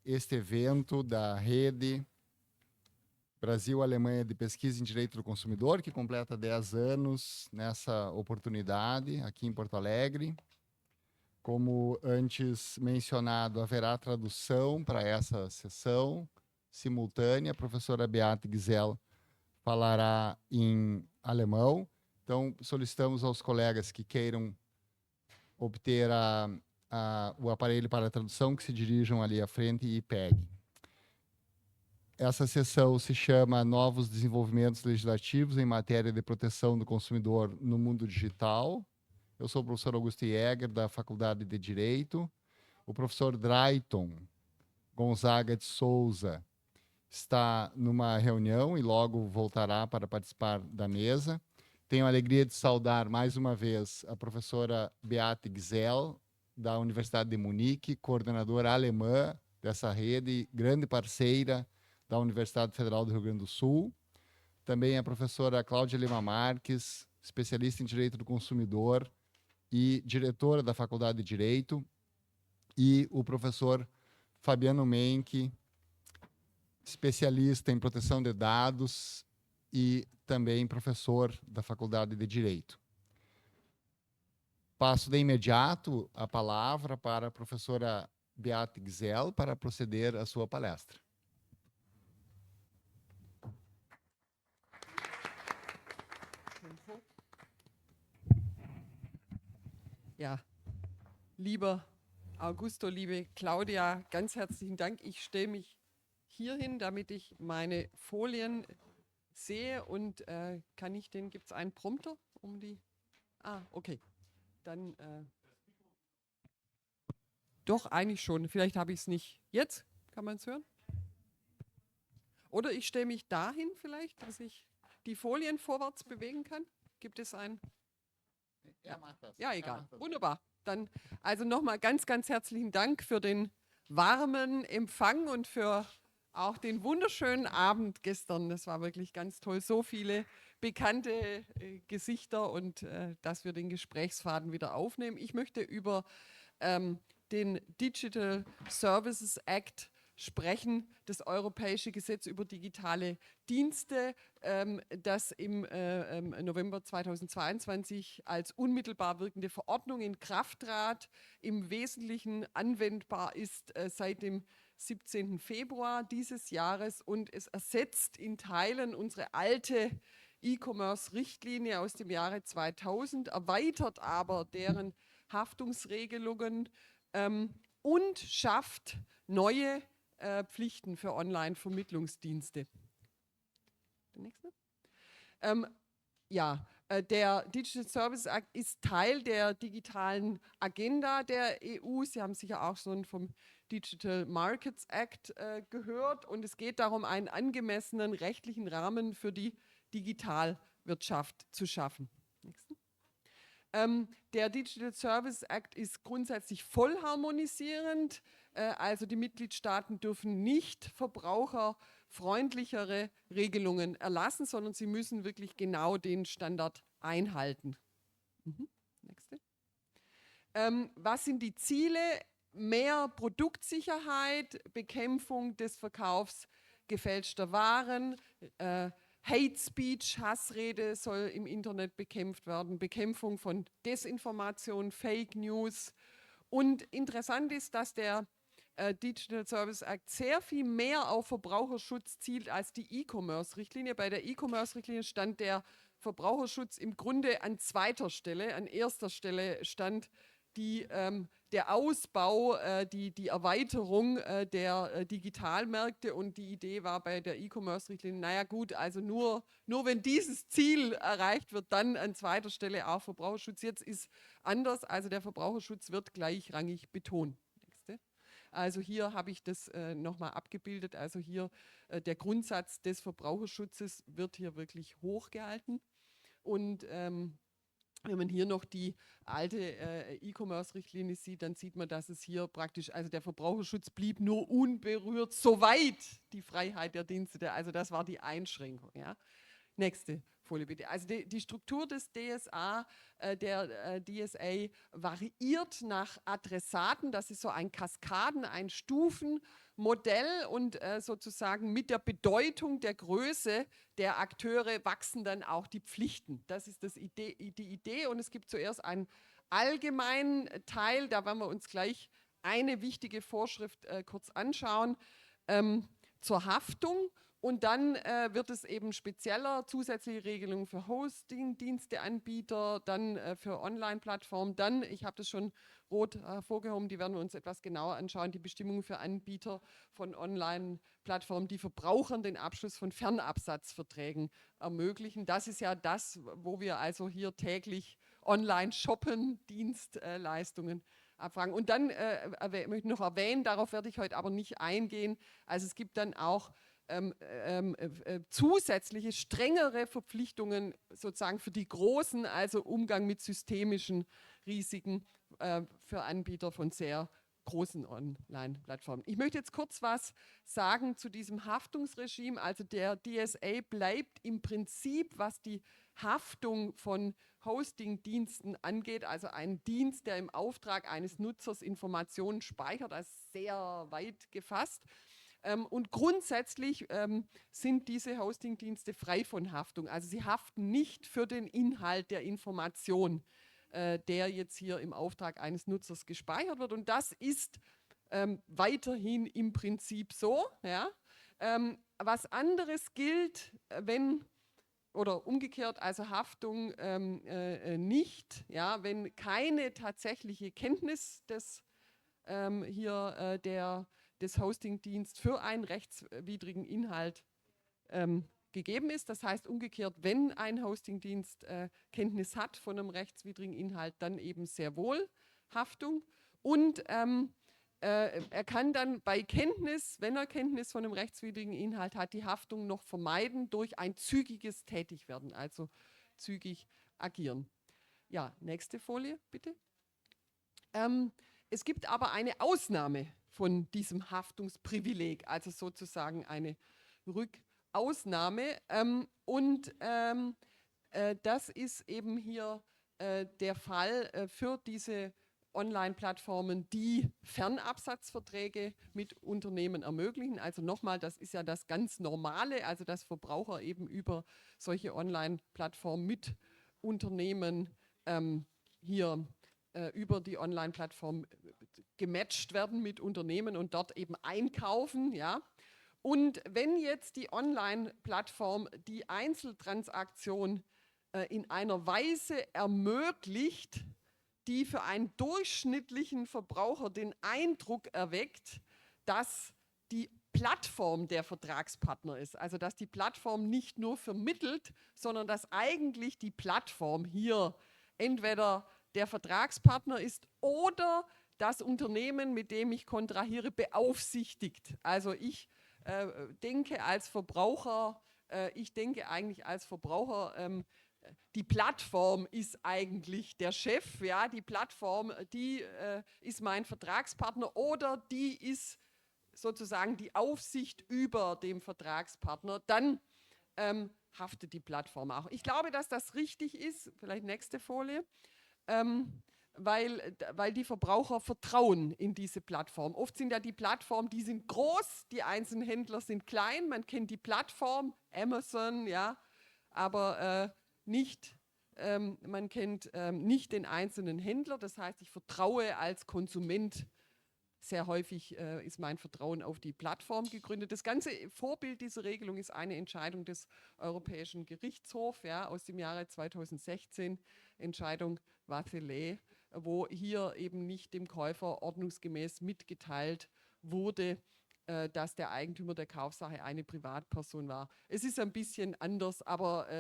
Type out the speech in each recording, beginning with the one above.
este evento da Rede Brasil-Alemanha de Pesquisa em Direito do Consumidor, que completa 10 anos nessa oportunidade aqui em Porto Alegre. Como antes mencionado, haverá tradução para essa sessão simultânea. A professora Beate Gisel falará em alemão. Então, solicitamos aos colegas que queiram obter o aparelho para a tradução, que se dirijam ali à frente e peguem. Essa sessão se chama Novos Desenvolvimentos Legislativos em Matéria de Proteção do Consumidor no Mundo Digital. Eu sou o professor Augusto Jäger, da Faculdade de Direito. O professor Drayton Gonzaga de Souza está numa reunião e logo voltará para participar da mesa. Tenho a alegria de saudar mais uma vez a professora Beate Gisel, da Universidade de Munique, coordenadora alemã dessa rede, grande parceira da Universidade Federal do Rio Grande do Sul. Também a professora Cláudia Lima Marques, especialista em Direito do Consumidor e diretora da Faculdade de Direito. E o professor Fabiano Menck, especialista em proteção de dados e também professor da Faculdade de Direito. Passo de imediato a palavra para a professora Beate Gisel para proceder à sua palestra. Ja, lieber Augusto, liebe Claudia, ganz herzlichen Dank. Ich stelle mich hier hin, damit ich meine Folien sehe und kann ich den, gibt es einen Prompter um die? Ah, okay. Dann doch, eigentlich schon. Vielleicht habe ich es nicht. Jetzt? Kann man es hören? Oder ich stelle mich dahin vielleicht, dass ich die Folien vorwärts bewegen kann. Gibt es ein? Ja, mach das. Ja, egal. Wunderbar. Dann also nochmal ganz, ganz herzlichen Dank für den warmen Empfang und für auch den wunderschönen Abend gestern. Das war wirklich ganz toll. So viele bekannte Gesichter und dass wir den Gesprächsfaden wieder aufnehmen. Ich möchte über den Digital Services Act sprechen, das Europäische Gesetz über digitale Dienste, das im November 2022 als unmittelbar wirkende Verordnung in Kraft trat, im Wesentlichen anwendbar ist seit dem 17. Februar dieses Jahres und es ersetzt in Teilen unsere alte E-Commerce-Richtlinie aus dem Jahre 2000, erweitert aber deren Haftungsregelungen und schafft neue Pflichten für Online-Vermittlungsdienste. Der nächste. Der Digital Services Act ist Teil der digitalen Agenda der EU. Sie haben sicher auch schon vom Digital Markets Act gehört. Und es geht darum, einen angemessenen rechtlichen Rahmen für die Digitalwirtschaft zu schaffen. Nächsten. Der Digital Services Act ist grundsätzlich vollharmonisierend, also die Mitgliedstaaten dürfen nicht verbraucherfreundlichere Regelungen erlassen, sondern sie müssen wirklich genau den Standard einhalten. Nächste. Was sind die Ziele? Mehr Produktsicherheit, Bekämpfung des Verkaufs gefälschter Waren, Hate Speech, Hassrede soll im Internet bekämpft werden, Bekämpfung von Desinformation, Fake News. Und interessant ist, dass der Digital Service Act sehr viel mehr auf Verbraucherschutz zielt als die E-Commerce-Richtlinie. Bei der E-Commerce-Richtlinie stand der Verbraucherschutz im Grunde an zweiter Stelle. An erster Stelle stand der Ausbau, die Erweiterung der Digitalmärkte und die Idee war bei der E-Commerce-Richtlinie, naja gut, also nur wenn dieses Ziel erreicht wird, dann an zweiter Stelle auch Verbraucherschutz. Jetzt ist anders, also der Verbraucherschutz wird gleichrangig betont. Nächste. Also hier habe ich das nochmal abgebildet, also hier der Grundsatz des Verbraucherschutzes wird hier wirklich hochgehalten und wenn man hier noch die alte E-Commerce-Richtlinie sieht, dann sieht man, dass es hier praktisch, also der Verbraucherschutz blieb nur unberührt, soweit die Freiheit der Dienste, also das war die Einschränkung. Ja. Nächste Folie bitte. Also die Struktur des DSA, der DSA variiert nach Adressaten. Das ist so ein Kaskaden-, ein Stufenmodell und sozusagen mit der Bedeutung der Größe der Akteure wachsen dann auch die Pflichten. Das ist die Idee und es gibt zuerst einen allgemeinen Teil, da werden wir uns gleich eine wichtige Vorschrift kurz anschauen, zur Haftung. Und dann wird es eben spezieller, zusätzliche Regelungen für Hosting-Diensteanbieter, dann für Online-Plattformen, dann, ich habe das schon rot hervorgehoben, die werden wir uns etwas genauer anschauen, die Bestimmungen für Anbieter von Online-Plattformen, die Verbrauchern den Abschluss von Fernabsatzverträgen ermöglichen. Das ist ja das, wo wir also hier täglich online shoppen, Dienstleistungen abfragen. Und dann möchte ich noch erwähnen, darauf werde ich heute aber nicht eingehen, also es gibt dann auch zusätzliche, strengere Verpflichtungen sozusagen für die Großen, also Umgang mit systemischen Risiken für Anbieter von sehr großen Online-Plattformen. Ich möchte jetzt kurz was sagen zu diesem Haftungsregime. Also der DSA bleibt im Prinzip, was die Haftung von Hosting-Diensten angeht, also ein Dienst, der im Auftrag eines Nutzers Informationen speichert, als sehr weit gefasst. Und grundsätzlich sind diese Hosting-Dienste frei von Haftung. Also sie haften nicht für den Inhalt der Information, der jetzt hier im Auftrag eines Nutzers gespeichert wird. Und das ist weiterhin im Prinzip so. Ja? Was anderes gilt, wenn, oder umgekehrt, also Haftung nicht, ja, wenn keine tatsächliche Kenntnis des des Hosting-Dienst für einen rechtswidrigen Inhalt gegeben ist. Das heißt umgekehrt, wenn ein Hosting-Dienst Kenntnis hat von einem rechtswidrigen Inhalt, dann eben sehr wohl Haftung. Und er kann dann bei Kenntnis, wenn er Kenntnis von einem rechtswidrigen Inhalt hat, die Haftung noch vermeiden durch ein zügiges Tätigwerden, also zügig agieren. Ja, nächste Folie bitte. Es gibt aber eine Ausnahme von diesem Haftungsprivileg, also sozusagen eine Rückausnahme. Das ist eben hier der Fall für diese Online-Plattformen, die Fernabsatzverträge mit Unternehmen ermöglichen. Also nochmal, das ist ja das ganz Normale, also dass Verbraucher eben über solche Online-Plattformen mit Unternehmen hier über die Online-Plattform gematcht werden mit Unternehmen und dort eben einkaufen. Ja? Und wenn jetzt die Online-Plattform die Einzeltransaktion in einer Weise ermöglicht, die für einen durchschnittlichen Verbraucher den Eindruck erweckt, dass die Plattform der Vertragspartner ist, also dass die Plattform nicht nur vermittelt, sondern dass eigentlich die Plattform hier entweder der Vertragspartner ist oder das Unternehmen, mit dem ich kontrahiere, beaufsichtigt. Also ich denke als Verbraucher, die Plattform ist eigentlich der Chef, ja, die Plattform, die ist mein Vertragspartner oder die ist sozusagen die Aufsicht über dem Vertragspartner, dann haftet die Plattform auch. Ich glaube, dass das richtig ist, vielleicht nächste Folie, weil die Verbraucher vertrauen in diese Plattform. Oft sind ja die Plattformen, die sind groß, die einzelnen Händler sind klein, man kennt die Plattform, Amazon, ja, aber man kennt nicht den einzelnen Händler. Das heißt, ich vertraue als Konsument. Sehr häufig ist mein Vertrauen auf die Plattform gegründet. Das ganze Vorbild dieser Regelung ist eine Entscheidung des Europäischen Gerichtshofs, ja, aus dem Jahre 2016, Entscheidung Wathelet, wo hier eben nicht dem Käufer ordnungsgemäß mitgeteilt wurde, dass der Eigentümer der Kaufsache eine Privatperson war. Es ist ein bisschen anders, aber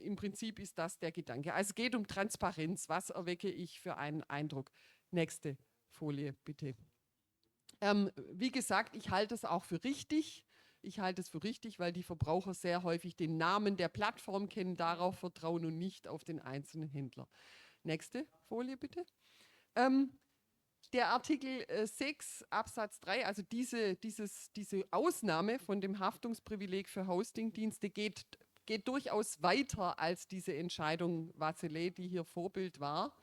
im Prinzip ist das der Gedanke. Also es geht um Transparenz. Was erwecke ich für einen Eindruck? Nächste Folie, bitte. Wie gesagt, ich halte es auch für richtig. Ich halte es für richtig, weil die Verbraucher sehr häufig den Namen der Plattform kennen, darauf vertrauen und nicht auf den einzelnen Händler. Nächste Folie, bitte. Der Artikel 6 Absatz 3, also diese Ausnahme von dem Haftungsprivileg für Hostingdienste geht geht durchaus weiter als diese Entscheidung Wazelet, die hier Vorbild war.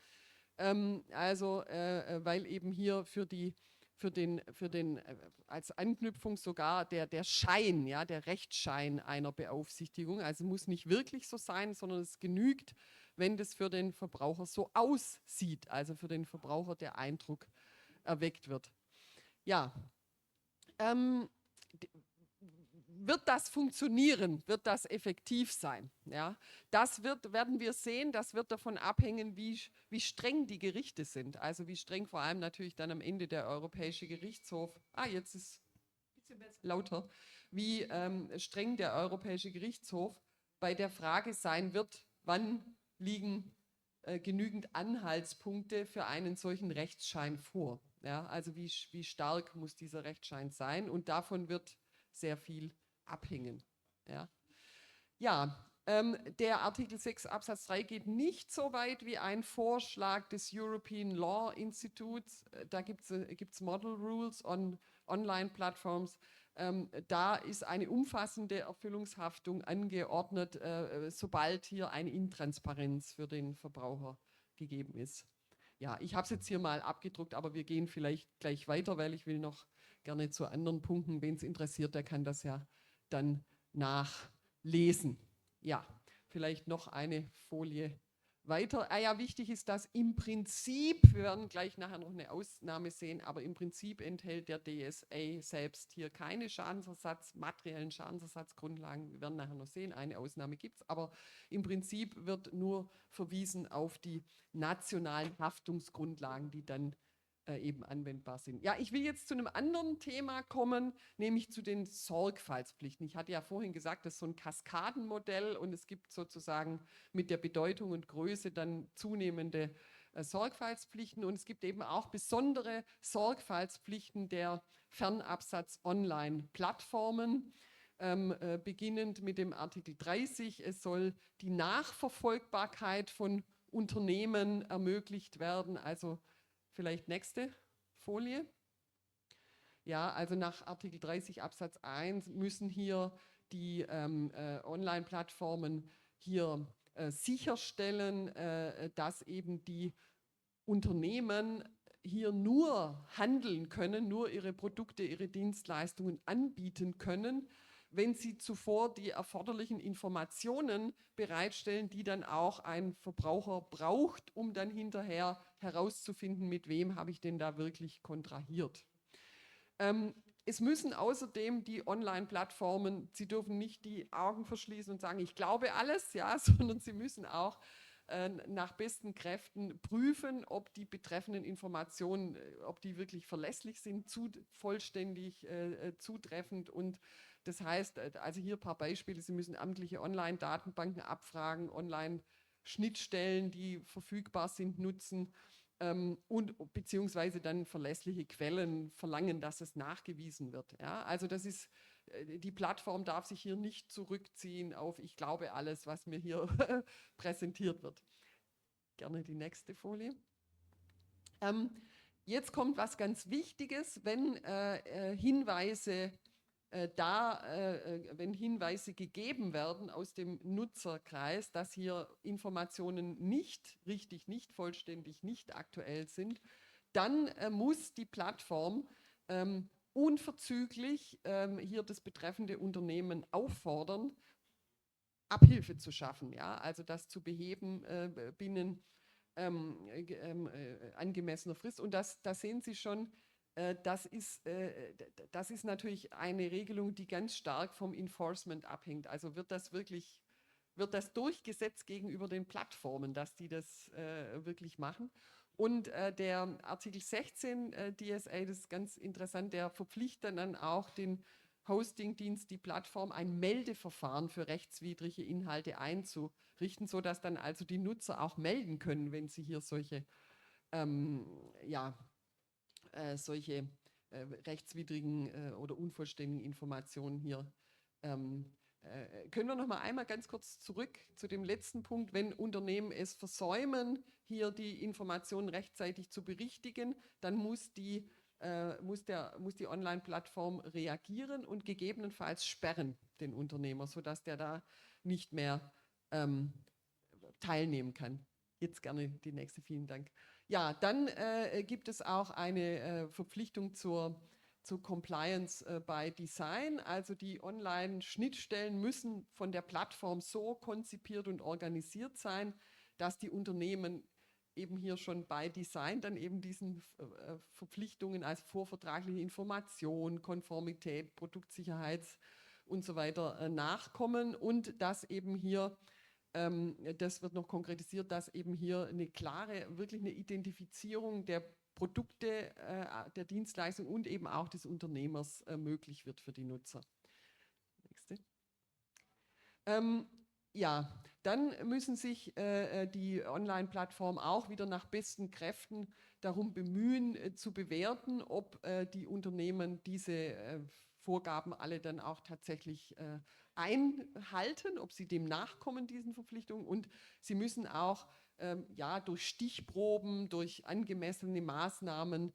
Weil eben hier für den als Anknüpfung sogar der Schein, ja, der Rechtsschein einer Beaufsichtigung, also muss nicht wirklich so sein, sondern es genügt, wenn das für den Verbraucher so aussieht, also für den Verbraucher der Eindruck erweckt wird. Ja, wird das funktionieren? Wird das effektiv sein? Ja, das werden wir sehen. Das wird davon abhängen, wie streng die Gerichte sind. Also wie streng vor allem natürlich dann am Ende der Europäische Gerichtshof. Jetzt ist es lauter. Wie streng der Europäische Gerichtshof bei der Frage sein wird, wann liegen genügend Anhaltspunkte für einen solchen Rechtsschein vor. Ja, also wie stark muss dieser Rechtsschein sein? Und davon wird sehr viel abhängen. Der Artikel 6 Absatz 3 geht nicht so weit wie ein Vorschlag des European Law Institutes. Da gibt es Model Rules on Online-Plattforms. Da ist eine umfassende Erfüllungshaftung angeordnet, sobald hier eine Intransparenz für den Verbraucher gegeben ist. Ja, ich habe es jetzt hier mal abgedruckt, aber wir gehen vielleicht gleich weiter, weil ich will noch gerne zu anderen Punkten. Wen es interessiert, der kann das ja dann nachlesen. Ja, vielleicht noch eine Folie weiter. Wichtig ist, dass im Prinzip, wir werden gleich nachher noch eine Ausnahme sehen, aber im Prinzip enthält der DSA selbst hier keine materiellen Schadensersatzgrundlagen. Wir werden nachher noch sehen, eine Ausnahme gibt es, aber im Prinzip wird nur verwiesen auf die nationalen Haftungsgrundlagen, die dann eben anwendbar sind. Ja, ich will jetzt zu einem anderen Thema kommen, nämlich zu den Sorgfaltspflichten. Ich hatte ja vorhin gesagt, das ist so ein Kaskadenmodell und es gibt sozusagen mit der Bedeutung und Größe dann zunehmende Sorgfaltspflichten und es gibt eben auch besondere Sorgfaltspflichten der Fernabsatz-Online-Plattformen. Beginnend mit dem Artikel 30. Es soll die Nachverfolgbarkeit von Unternehmen ermöglicht werden, also vielleicht nächste Folie. Ja, also nach Artikel 30 Absatz 1 müssen hier die Online-Plattformen hier sicherstellen, dass eben die Unternehmen hier nur handeln können, nur ihre Produkte, ihre Dienstleistungen anbieten können, wenn sie zuvor die erforderlichen Informationen bereitstellen, die dann auch ein Verbraucher braucht, um dann hinterher herauszufinden, mit wem habe ich denn da wirklich kontrahiert. Es müssen außerdem die Online-Plattformen, sie dürfen nicht die Augen verschließen und sagen, ich glaube alles, ja, sondern sie müssen auch nach besten Kräften prüfen, ob die betreffenden Informationen, ob die wirklich verlässlich sind, vollständig zutreffend. Und das heißt, also hier ein paar Beispiele, Sie müssen amtliche Online-Datenbanken abfragen, Online-Schnittstellen, die verfügbar sind, nutzen und beziehungsweise dann verlässliche Quellen verlangen, dass es nachgewiesen wird. Ja? Also das ist, die Plattform darf sich hier nicht zurückziehen auf, ich glaube alles, was mir hier präsentiert wird. Gerne die nächste Folie. Jetzt kommt was ganz Wichtiges, wenn Hinweise wenn Hinweise gegeben werden aus dem Nutzerkreis, dass hier Informationen nicht richtig, nicht vollständig, nicht aktuell sind, dann muss die Plattform unverzüglich hier das betreffende Unternehmen auffordern, Abhilfe zu schaffen, ja, also das zu beheben binnen angemessener Frist. Und das sehen Sie schon, das ist natürlich eine Regelung, die ganz stark vom Enforcement abhängt. Also wird das durchgesetzt gegenüber den Plattformen, dass die das wirklich machen. Und der Artikel 16 DSA, das ist ganz interessant, der verpflichtet dann auch den Hostingdienst, die Plattform, ein Meldeverfahren für rechtswidrige Inhalte einzurichten, sodass dann also die Nutzer auch melden können, wenn sie hier solche rechtswidrigen oder unvollständigen Informationen hier können wir noch mal einmal ganz kurz zurück zu dem letzten Punkt. Wenn Unternehmen es versäumen, hier die Informationen rechtzeitig zu berichtigen, dann muss die Online-Plattform reagieren und gegebenenfalls sperren den Unternehmer, sodass der da nicht mehr teilnehmen kann. Jetzt gerne die nächste, vielen Dank. Ja, dann gibt es auch eine Verpflichtung zur Compliance by Design. Also die Online-Schnittstellen müssen von der Plattform so konzipiert und organisiert sein, dass die Unternehmen eben hier schon bei Design dann eben diesen Verpflichtungen als vorvertragliche Information, Konformität, Produktsicherheits und so weiter nachkommen und dass eben hier das wird noch konkretisiert, dass eben hier eine klare, wirklich eine Identifizierung der Produkte, der Dienstleistung und eben auch des Unternehmers möglich wird für die Nutzer. Nächste. Ja, dann müssen sich die Online-Plattformen auch wieder nach besten Kräften darum bemühen, zu bewerten, ob die Unternehmen diese Vorgaben alle dann auch tatsächlich einhalten, ob sie dem nachkommen, diesen Verpflichtungen. Und sie müssen auch ja, durch Stichproben, durch angemessene Maßnahmen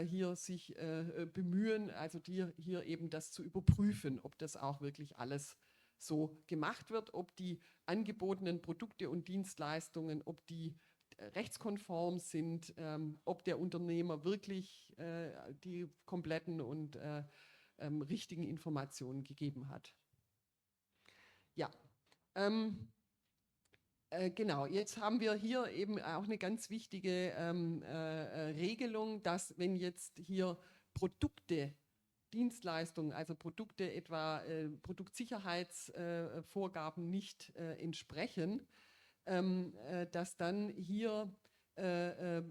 hier sich bemühen, also hier eben das zu überprüfen, ob das auch wirklich alles so gemacht wird, ob die angebotenen Produkte und Dienstleistungen, ob die rechtskonform sind, ob der Unternehmer wirklich die kompletten und richtigen Informationen gegeben hat. Ja, genau, jetzt haben wir hier eben auch eine ganz wichtige Regelung, dass wenn jetzt hier Produkte, Dienstleistungen, also Produkte etwa Produktsicherheitsvorgaben nicht entsprechen, dass dann hier der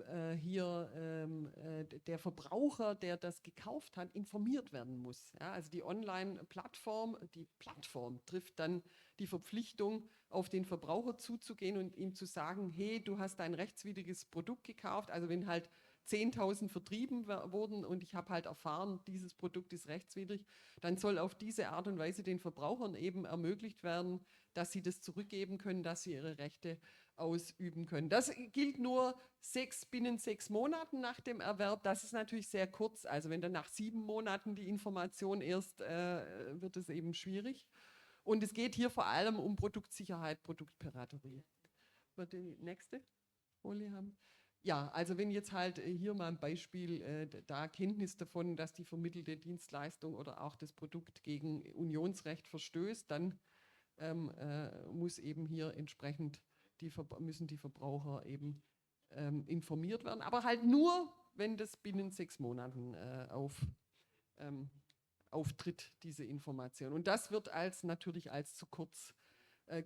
Verbraucher, der das gekauft hat, informiert werden muss. Ja, also die Online-Plattform, die Plattform trifft dann die Verpflichtung, auf den Verbraucher zuzugehen und ihm zu sagen, hey, du hast ein rechtswidriges Produkt gekauft. Also wenn halt 10.000 vertrieben wurden und ich habe halt erfahren, dieses Produkt ist rechtswidrig, dann soll auf diese Art und Weise den Verbrauchern eben ermöglicht werden, dass sie das zurückgeben können, dass sie ihre Rechte ausüben können. Das gilt nur binnen 6 Monaten nach dem Erwerb. Das ist natürlich sehr kurz. Also wenn dann nach 7 Monaten die Information erst, wird es eben schwierig. Und es geht hier vor allem um Produktsicherheit, Produktpiraterie. Wird die nächste Folie haben? Ja, also wenn jetzt halt hier mal ein Beispiel, da Kenntnis davon, dass die vermittelte Dienstleistung oder auch das Produkt gegen Unionsrecht verstößt, dann muss eben hier entsprechend müssen die Verbraucher eben informiert werden, aber halt nur, wenn das binnen 6 Monaten auftritt, diese Information. Und das wird natürlich als zu kurz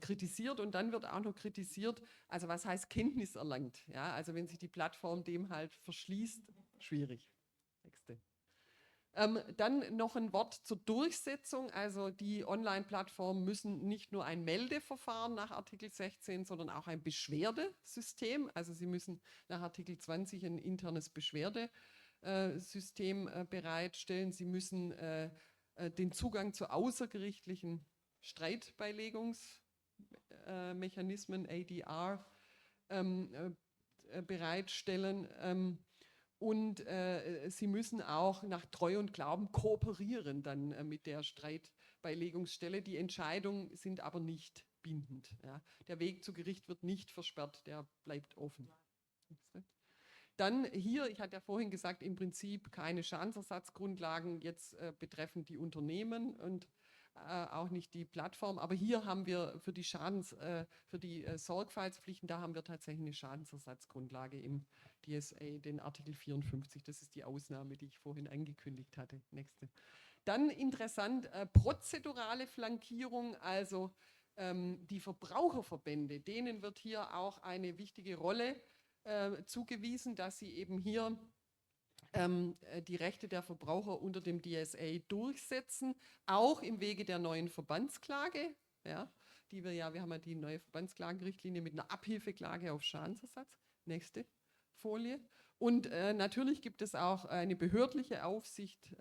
kritisiert und dann wird auch noch kritisiert, also was heißt Kenntnis erlangt? Ja, also wenn sich die Plattform dem halt verschließt, schwierig. Nächste. Dann noch ein Wort zur Durchsetzung. Also die Online-Plattformen müssen nicht nur ein Meldeverfahren nach Artikel 16, sondern auch ein Beschwerdesystem. Also sie müssen nach Artikel 20 ein internes Beschwerdesystem bereitstellen. Sie müssen den Zugang zu außergerichtlichen Streitbeilegungsmechanismen, ADR, bereitstellen. Und sie müssen auch nach Treu und Glauben kooperieren dann mit der Streitbeilegungsstelle. Die Entscheidungen sind aber nicht bindend. Ja. Der Weg zu Gericht wird nicht versperrt, der bleibt offen. Dann hier, ich hatte ja vorhin gesagt, im Prinzip keine Schadensersatzgrundlagen jetzt betreffend die Unternehmen und auch nicht die Plattform. Aber hier haben wir für die Sorgfaltspflichten, da haben wir tatsächlich eine Schadensersatzgrundlage im DSA, den Artikel 54. Das ist die Ausnahme, die ich vorhin angekündigt hatte. Nächste. Dann interessant, prozedurale Flankierung, also die Verbraucherverbände, denen wird hier auch eine wichtige Rolle zugewiesen, dass sie eben hier die Rechte der Verbraucher unter dem DSA durchsetzen, auch im Wege der neuen Verbandsklage, ja, wir haben ja die neue Verbandsklagenrichtlinie mit einer Abhilfeklage auf Schadensersatz. Nächste Folie. Und natürlich gibt es auch eine behördliche Aufsicht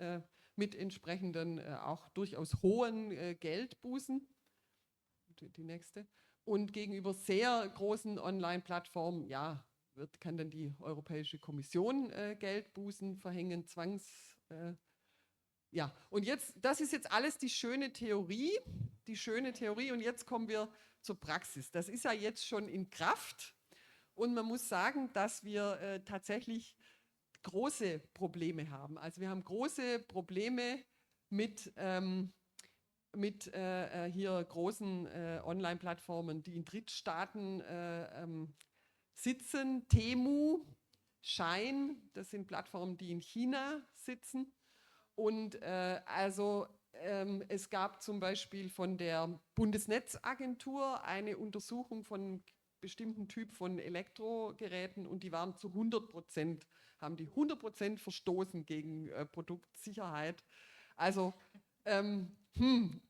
mit entsprechenden, auch durchaus hohen Geldbußen. Die nächste. Und gegenüber sehr großen Online-Plattformen, ja, kann dann die Europäische Kommission Geldbußen verhängen, Ja, und jetzt, das ist jetzt alles die schöne Theorie, und jetzt kommen wir zur Praxis. Das ist ja jetzt schon in Kraft und man muss sagen, dass wir tatsächlich große Probleme haben. Also wir haben große Probleme mit hier großen Online-Plattformen, die in Drittstaaten sitzen. Temu, Shein, das sind Plattformen, die in China sitzen. Und es gab zum Beispiel von der Bundesnetzagentur eine Untersuchung von einem bestimmten Typ von Elektrogeräten und die waren zu 100%, haben die 100% verstoßen gegen Produktsicherheit. Also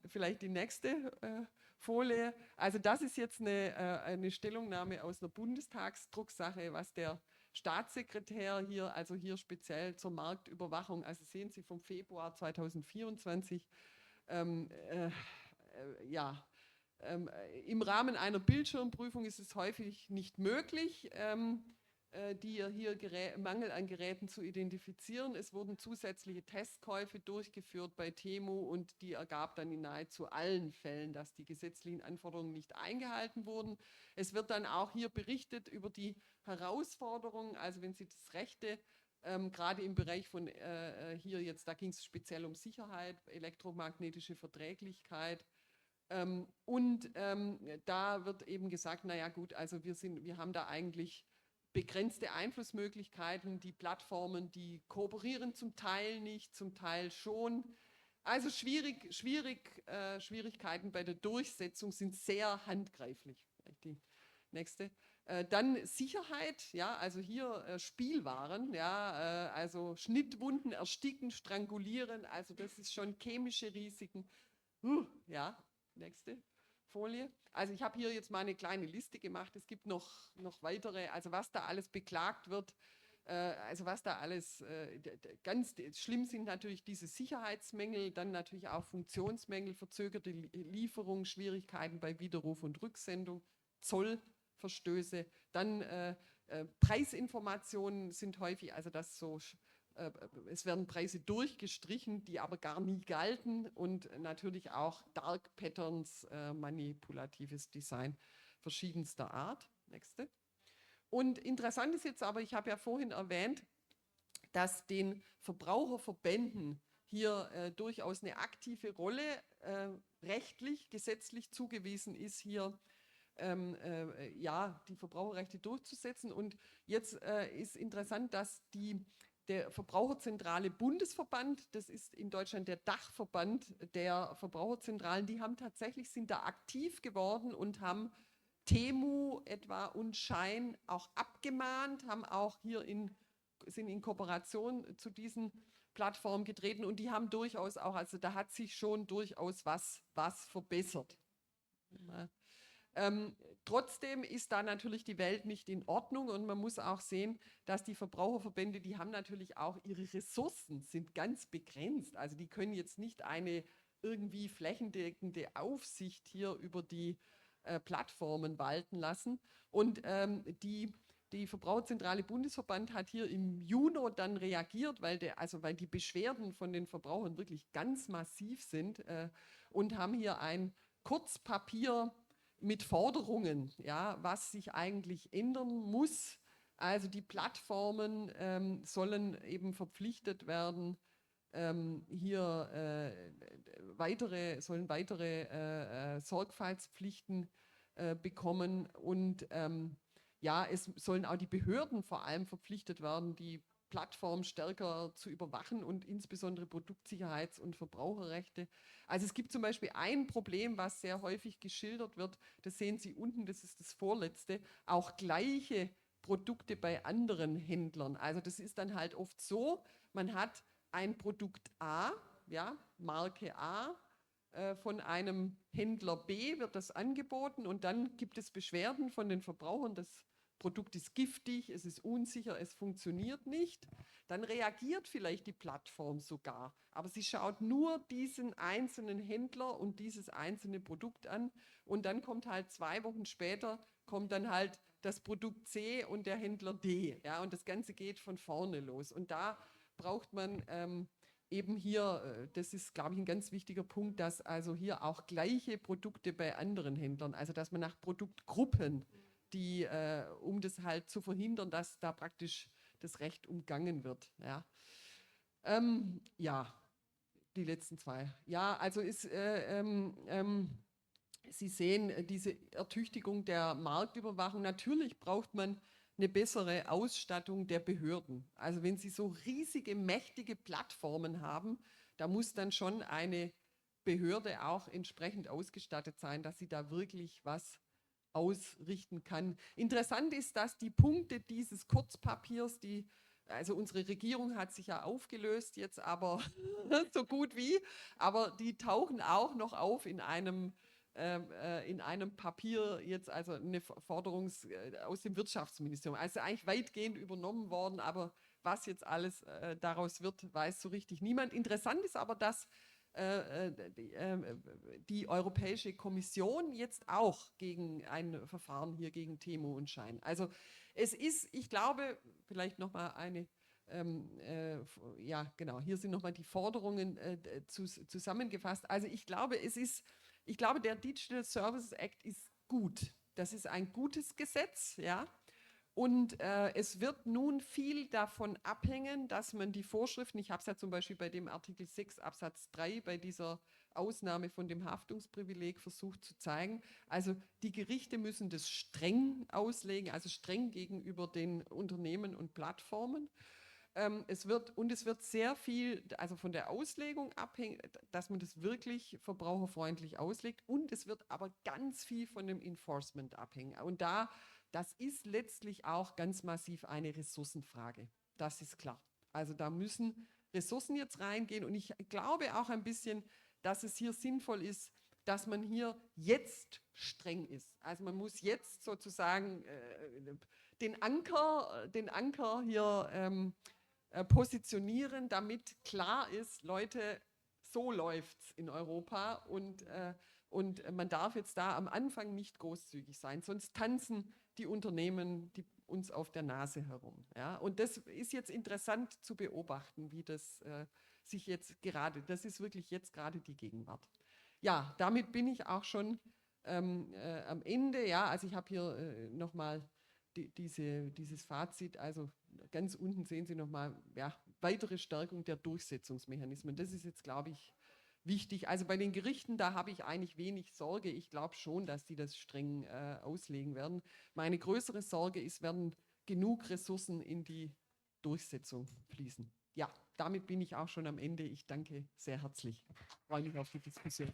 vielleicht die nächste Folie. Also das ist jetzt eine Stellungnahme aus einer Bundestagsdrucksache, was der Staatssekretär hier, also hier speziell zur Marktüberwachung, also sehen Sie vom Februar 2024, ähm, äh, ja, im Rahmen einer Bildschirmprüfung ist es häufig nicht möglich, die hier Mangel an Geräten zu identifizieren. Es wurden zusätzliche Testkäufe durchgeführt bei Temu und die ergab dann in nahezu allen Fällen, dass die gesetzlichen Anforderungen nicht eingehalten wurden. Es wird dann auch hier berichtet über die Herausforderungen, also wenn Sie das Rechte gerade im Bereich von hier jetzt, da ging es speziell um Sicherheit, elektromagnetische Verträglichkeit, da wird eben gesagt, naja gut, also wir haben da eigentlich begrenzte Einflussmöglichkeiten. Die Plattformen, die kooperieren zum Teil nicht, zum Teil schon. Also Schwierigkeiten bei der Durchsetzung sind sehr handgreiflich. Die nächste. Dann Sicherheit, ja, also hier Spielwaren, ja, also Schnittwunden, Ersticken, Strangulieren, also das ist schon chemische Risiken. Ja, nächste Folie. Also ich habe hier jetzt mal eine kleine Liste gemacht. Es gibt noch weitere, also was da alles beklagt wird. Also was da alles ganz schlimm sind natürlich diese Sicherheitsmängel, dann natürlich auch Funktionsmängel, verzögerte Lieferung, Schwierigkeiten bei Widerruf und Rücksendung, Zollverstöße, dann Preisinformationen sind häufig, also das so es werden Preise durchgestrichen, die aber gar nie galten und natürlich auch Dark Patterns, manipulatives Design verschiedenster Art. Nächste. Und interessant ist jetzt aber, ich habe ja vorhin erwähnt, dass den Verbraucherverbänden hier durchaus eine aktive Rolle rechtlich, gesetzlich zugewiesen ist, hier die Verbraucherrechte durchzusetzen. Und jetzt ist interessant, dass der Verbraucherzentrale Bundesverband, das ist in Deutschland der Dachverband der Verbraucherzentralen, sind da aktiv geworden und haben Temu etwa und Shein auch abgemahnt, haben auch sind in Kooperation zu diesen Plattformen getreten und die haben durchaus auch, also da hat sich schon durchaus was verbessert. Trotzdem ist da natürlich die Welt nicht in Ordnung und man muss auch sehen, dass die Verbraucherverbände, die haben natürlich auch ihre Ressourcen, sind ganz begrenzt. Also die können jetzt nicht eine irgendwie flächendeckende Aufsicht hier über die Plattformen walten lassen. Und die Verbraucherzentrale Bundesverband hat hier im Juni dann reagiert, weil die Beschwerden von den Verbrauchern wirklich ganz massiv sind und haben hier ein Kurzpapier mit Forderungen, ja, was sich eigentlich ändern muss. Also die Plattformen sollen eben verpflichtet werden, sollen weitere Sorgfaltspflichten bekommen und es sollen auch die Behörden vor allem verpflichtet werden, die Plattform stärker zu überwachen und insbesondere Produktsicherheits- und Verbraucherrechte. Also es gibt zum Beispiel ein Problem, was sehr häufig geschildert wird, das sehen Sie unten, das ist das vorletzte, auch gleiche Produkte bei anderen Händlern. Also das ist dann halt oft so, man hat ein Produkt A, ja, Marke A, von einem Händler B wird das angeboten und dann gibt es Beschwerden von den Verbrauchern, das Produkt ist giftig, es ist unsicher, es funktioniert nicht, dann reagiert vielleicht die Plattform sogar. Aber sie schaut nur diesen einzelnen Händler und dieses einzelne Produkt an und dann kommt halt 2 Wochen später, kommt dann halt das Produkt C und der Händler D. Ja, und das Ganze geht von vorne los. Und da braucht man eben hier, das ist, glaube ich, ein ganz wichtiger Punkt, dass also hier auch gleiche Produkte bei anderen Händlern, also dass man nach Produktgruppen, die, um das halt zu verhindern, dass da praktisch das Recht umgangen wird. Ja, ja, die letzten zwei. Ja, also ist, Sie sehen diese Ertüchtigung der Marktüberwachung. Natürlich braucht man eine bessere Ausstattung der Behörden. Also wenn Sie so riesige, mächtige Plattformen haben, da muss dann schon eine Behörde auch entsprechend ausgestattet sein, dass sie da wirklich was ausrichten kann. Interessant ist, dass die Punkte dieses Kurzpapiers, also unsere Regierung hat sich ja aufgelöst jetzt, aber so gut wie, aber die tauchen auch noch auf in einem Papier jetzt, also eine Forderung aus dem Wirtschaftsministerium. Also eigentlich weitgehend übernommen worden, aber was jetzt alles daraus wird, weiß so richtig niemand. Interessant ist aber, dass die Europäische Kommission jetzt auch gegen ein Verfahren hier gegen Temo und Schein. Also es ist, ich glaube, vielleicht nochmal eine ja, genau, hier sind nochmal die Forderungen zusammengefasst. Also ich glaube, der Digital Services Act ist gut. Das ist ein gutes Gesetz, ja. Und es wird nun viel davon abhängen, dass man die Vorschriften, ich habe es ja zum Beispiel bei dem Artikel 6 Absatz 3, bei dieser Ausnahme von dem Haftungsprivileg versucht zu zeigen. Also die Gerichte müssen das streng auslegen, also streng gegenüber den Unternehmen und Plattformen. Es wird sehr viel, also von der Auslegung abhängen, dass man das wirklich verbraucherfreundlich auslegt, und es wird aber ganz viel von dem Enforcement abhängen. Und das ist letztlich auch ganz massiv eine Ressourcenfrage. Das ist klar. Also da müssen Ressourcen jetzt reingehen, und ich glaube auch ein bisschen, dass es hier sinnvoll ist, dass man hier jetzt streng ist. Also man muss jetzt sozusagen den Anker hier positionieren, damit klar ist, Leute, so läuft es in Europa, und man darf jetzt da am Anfang nicht großzügig sein, sonst tanzen die Unternehmen uns auf der Nase herum. Ja? Und das ist jetzt interessant zu beobachten, wie das sich jetzt gerade, das ist wirklich jetzt gerade die Gegenwart. Ja, damit bin ich auch schon am Ende. Ja, also ich habe hier nochmal dieses Fazit, also ganz unten sehen Sie nochmal, ja, weitere Stärkung der Durchsetzungsmechanismen. Das ist jetzt, glaube ich, wichtig. Also bei den Gerichten, da habe ich eigentlich wenig Sorge. Ich glaube schon, dass die das streng auslegen werden. Meine größere Sorge ist, werden genug Ressourcen in die Durchsetzung fließen. Ja, damit bin ich auch schon am Ende. Ich danke sehr herzlich. Ich freue mich auf die Diskussion.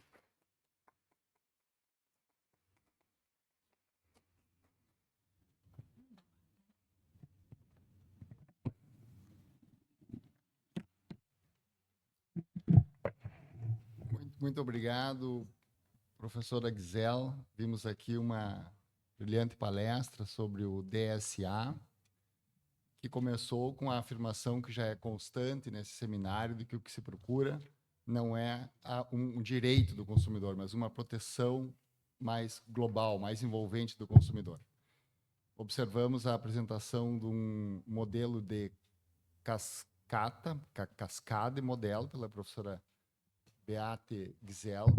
Muito obrigado, professora Gisele. Vimos aqui uma brilhante palestra sobre o DSA, que começou com a afirmação que já é constante nesse seminário de que o que se procura não é um direito do consumidor, mas uma proteção mais global, mais envolvente do consumidor. Observamos a apresentação de um modelo de cascade modelo pela professora Beate Gisele,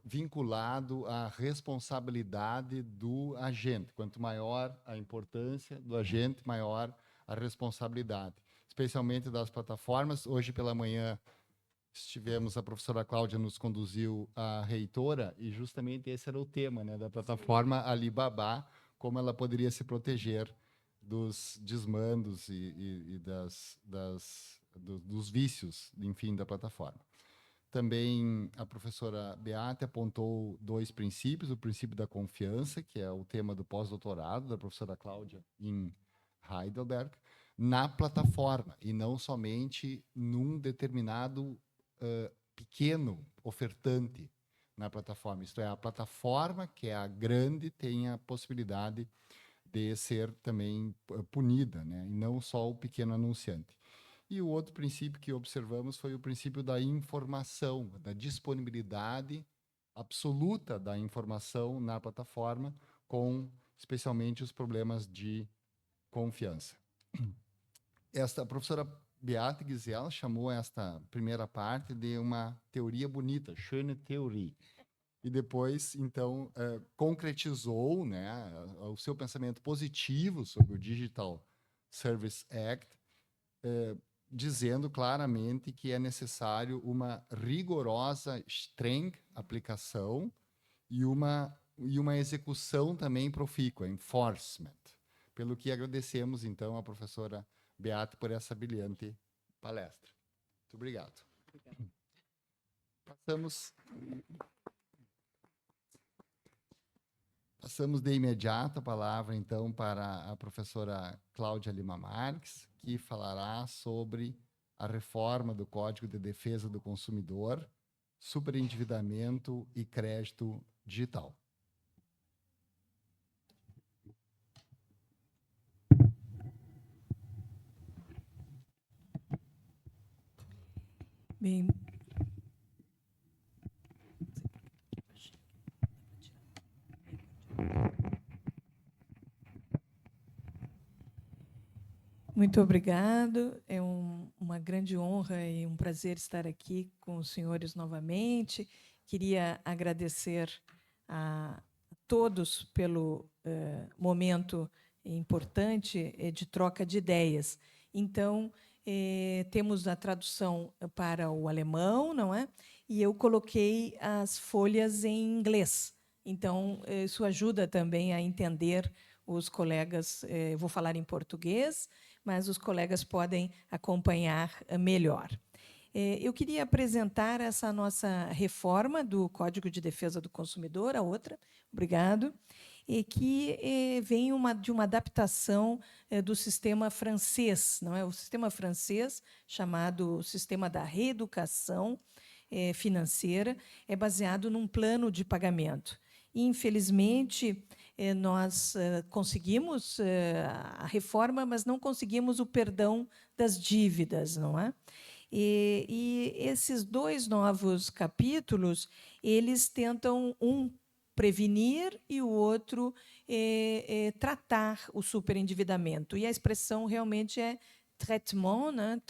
vinculado à responsabilidade do agente. Quanto maior a importância do agente, maior a responsabilidade, especialmente das plataformas. Hoje pela manhã a professora Cláudia nos conduziu a reitora, e justamente esse era o tema, né, da plataforma Alibaba, como ela poderia se proteger dos desmandos e dos vícios, enfim, da plataforma. Também a professora Beate apontou 2 princípios: o princípio da confiança, que é o tema do pós-doutorado da professora Cláudia em Heidelberg, na plataforma, e não somente num determinado pequeno ofertante na plataforma. Isto é, a plataforma, que é a grande, tem a possibilidade de ser também punida, né? E não só o pequeno anunciante. E o outro princípio que observamos foi o princípio da informação, da disponibilidade absoluta da informação na plataforma, com especialmente os problemas de confiança. A professora Beate Gisela chamou esta primeira parte de uma teoria bonita, schöne Theorie. E depois, então, concretizou, né, o seu pensamento positivo sobre o Digital Service Act, dizendo claramente que é necessário uma rigorosa, streng aplicação e uma execução também profícua, enforcement. Pelo que agradecemos, então, à professora Beate por essa brilhante palestra. Muito obrigado. Passamos de imediato a palavra, então, para a professora Cláudia Lima Marques, que falará sobre a reforma do Código de Defesa do Consumidor, superendividamento e crédito digital. Bem, muito obrigado. É uma grande honra e um prazer estar aqui com os senhores novamente. Queria agradecer a todos pelo momento importante de troca de ideias. Então, temos a tradução para o alemão, não é? E eu coloquei as folhas em inglês. Então, isso ajuda também a entender os colegas. Eu vou falar em português, mas os colegas podem acompanhar melhor. Eu queria apresentar essa nossa reforma do Código de Defesa do Consumidor, a outra, obrigado, que vem de uma adaptação do sistema francês, não é? O sistema francês, chamado Sistema da Reeducação Financeira, é baseado num plano de pagamento. E, infelizmente, nós conseguimos a reforma, mas não conseguimos o perdão das dívidas, não é? E esses dois novos capítulos, eles tentam prevenir e o outro tratar o superendividamento. E a expressão realmente é traitement, né?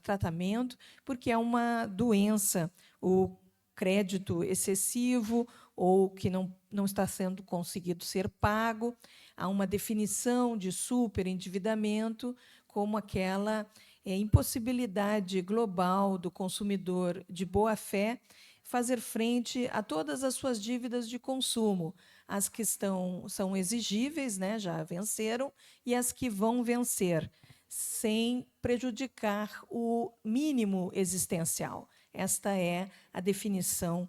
Tratamento, porque é uma doença, o crédito excessivo ou que não está sendo conseguido ser pago. Há uma definição de superendividamento como aquela impossibilidade global do consumidor de boa-fé fazer frente a todas as suas dívidas de consumo, as que são exigíveis, né, já venceram, e as que vão vencer, sem prejudicar o mínimo existencial. Esta é a definição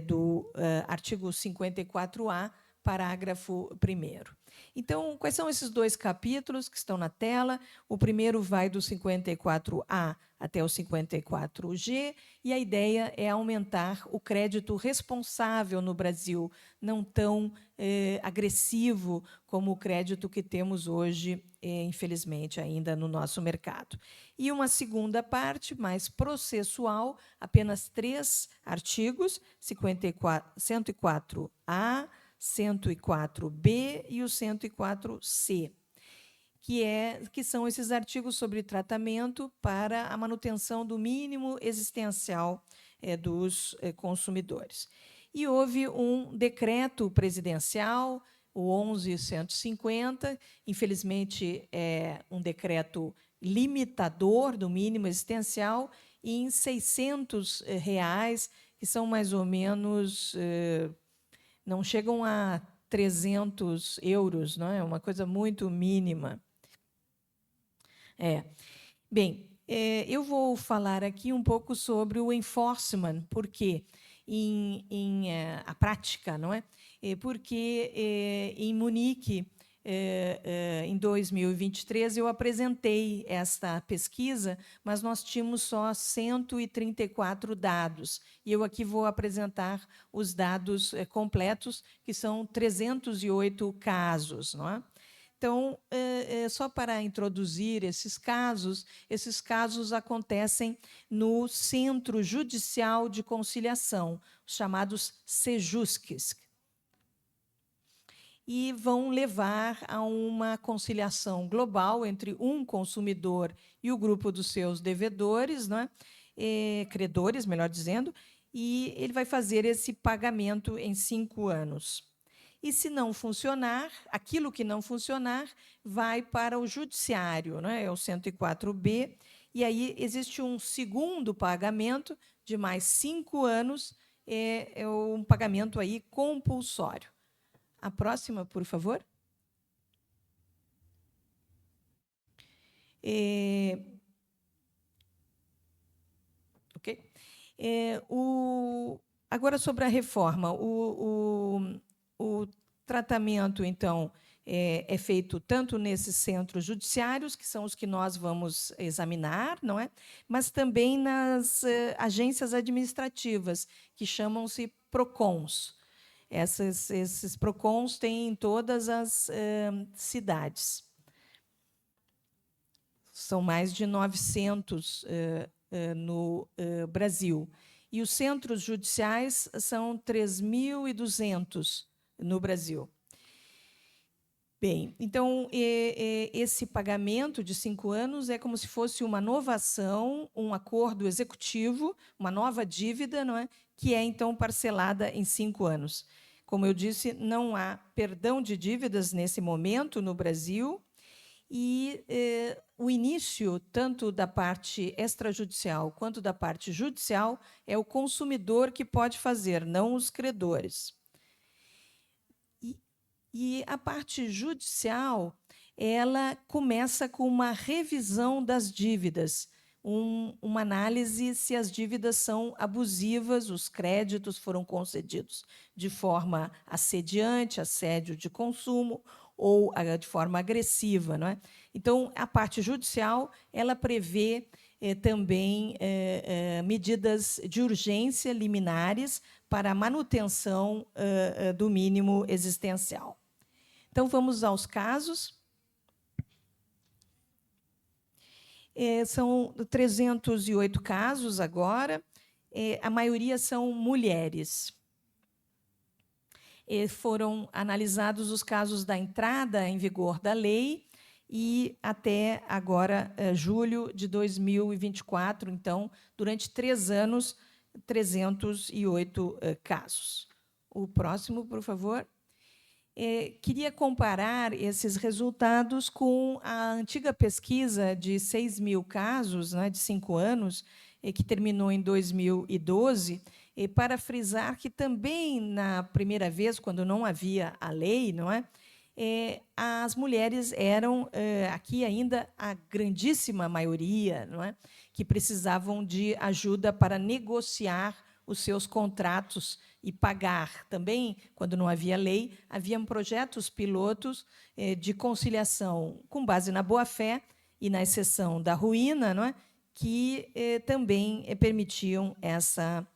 do artigo 54A, parágrafo 1º. Então, quais são esses dois capítulos que estão na tela? O primeiro vai do 54A até o 54G, e a ideia é aumentar o crédito responsável no Brasil, não tão agressivo como o crédito que temos hoje, infelizmente, ainda no nosso mercado. E uma segunda parte, mais processual, apenas 3 artigos, 104A, 104B e o 104C, que são esses artigos sobre tratamento para a manutenção do mínimo existencial dos consumidores. E houve um decreto presidencial, o 11.150, infelizmente é um decreto limitador do mínimo existencial, e em R$600, que são mais ou menos, não chegam a 300 euros, não é? Uma coisa muito mínima. Bem, eu vou falar aqui um pouco sobre o enforcement, porque a prática, não é? Porque em Munique, em 2023, eu apresentei esta pesquisa, mas nós tínhamos só 134 dados. E eu aqui vou apresentar os dados completos, que são 308 casos, não é? Então, só para introduzir esses casos acontecem no Centro Judicial de Conciliação, os chamados CEJUSCs. e vão levar a uma conciliação global entre um consumidor e o grupo dos seus devedores, né? Credores, melhor dizendo, e ele vai fazer esse pagamento em 5 anos. E, se não funcionar, aquilo que não funcionar vai para o judiciário, né? É o 104B, e aí existe um segundo pagamento de mais 5 anos, é um pagamento aí compulsório. A próxima, por favor. Ok. Agora, sobre a reforma. O tratamento, então, é feito tanto nesses centros judiciários, que são os que nós vamos examinar, não é? Mas também nas agências administrativas, que chamam-se PROCONs. Esses PROCONs têm em todas as cidades. São mais de 900 no Brasil. E os centros judiciais são 3.200 no Brasil. Bem, então, esse pagamento de 5 anos é como se fosse uma novação, um acordo executivo, uma nova dívida, não é? Que é, então, parcelada em 5 anos. Como eu disse, não há perdão de dívidas nesse momento no Brasil, e o início, tanto da parte extrajudicial quanto da parte judicial, é o consumidor que pode fazer, não os credores. E a parte judicial, ela começa com uma revisão das dívidas, uma análise se as dívidas são abusivas, os créditos foram concedidos de forma assediante, assédio de consumo, ou de forma agressiva, não é? Então, a parte judicial, ela prevê também medidas de urgência liminares para a manutenção do mínimo existencial. Então, vamos aos casos. São 308 casos agora, a maioria são mulheres. Foram analisados os casos da entrada em vigor da lei e até agora, julho de 2024, então, durante 3 anos, 308 casos. O próximo, por favor. Queria comparar esses resultados com a antiga pesquisa de 6.000 casos, né, de 5 anos, que terminou em 2012, para frisar que também, na primeira vez, quando não havia a lei, não é, as mulheres eram, aqui ainda, a grandíssima maioria, não é, que precisavam de ajuda para negociar os seus contratos e pagar. Também, quando não havia lei, haviam projetos pilotos de conciliação com base na boa-fé e na exceção da ruína, não é, que também permitiam essa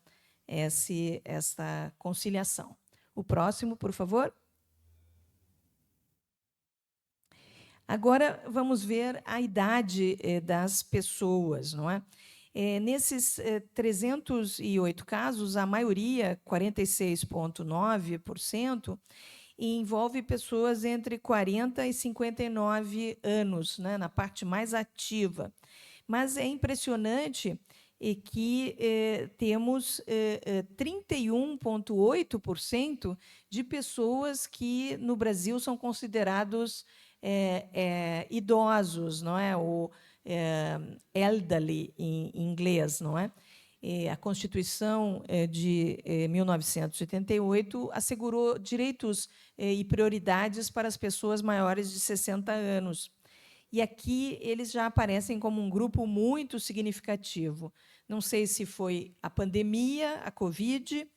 conciliação. O próximo, por favor. Agora, vamos ver a idade das pessoas, não é? Nesses 308 casos, a maioria, 46,9%, envolve pessoas entre 40 e 59 anos, né, na parte mais ativa. Mas é impressionante que temos 31,8% de pessoas que, no Brasil, são considerados idosos, não é? Ou elderly, em inglês, não é? A Constituição de 1988 assegurou direitos e prioridades para as pessoas maiores de 60 anos. E aqui eles já aparecem como um grupo muito significativo. Não sei se foi a pandemia, a Covid,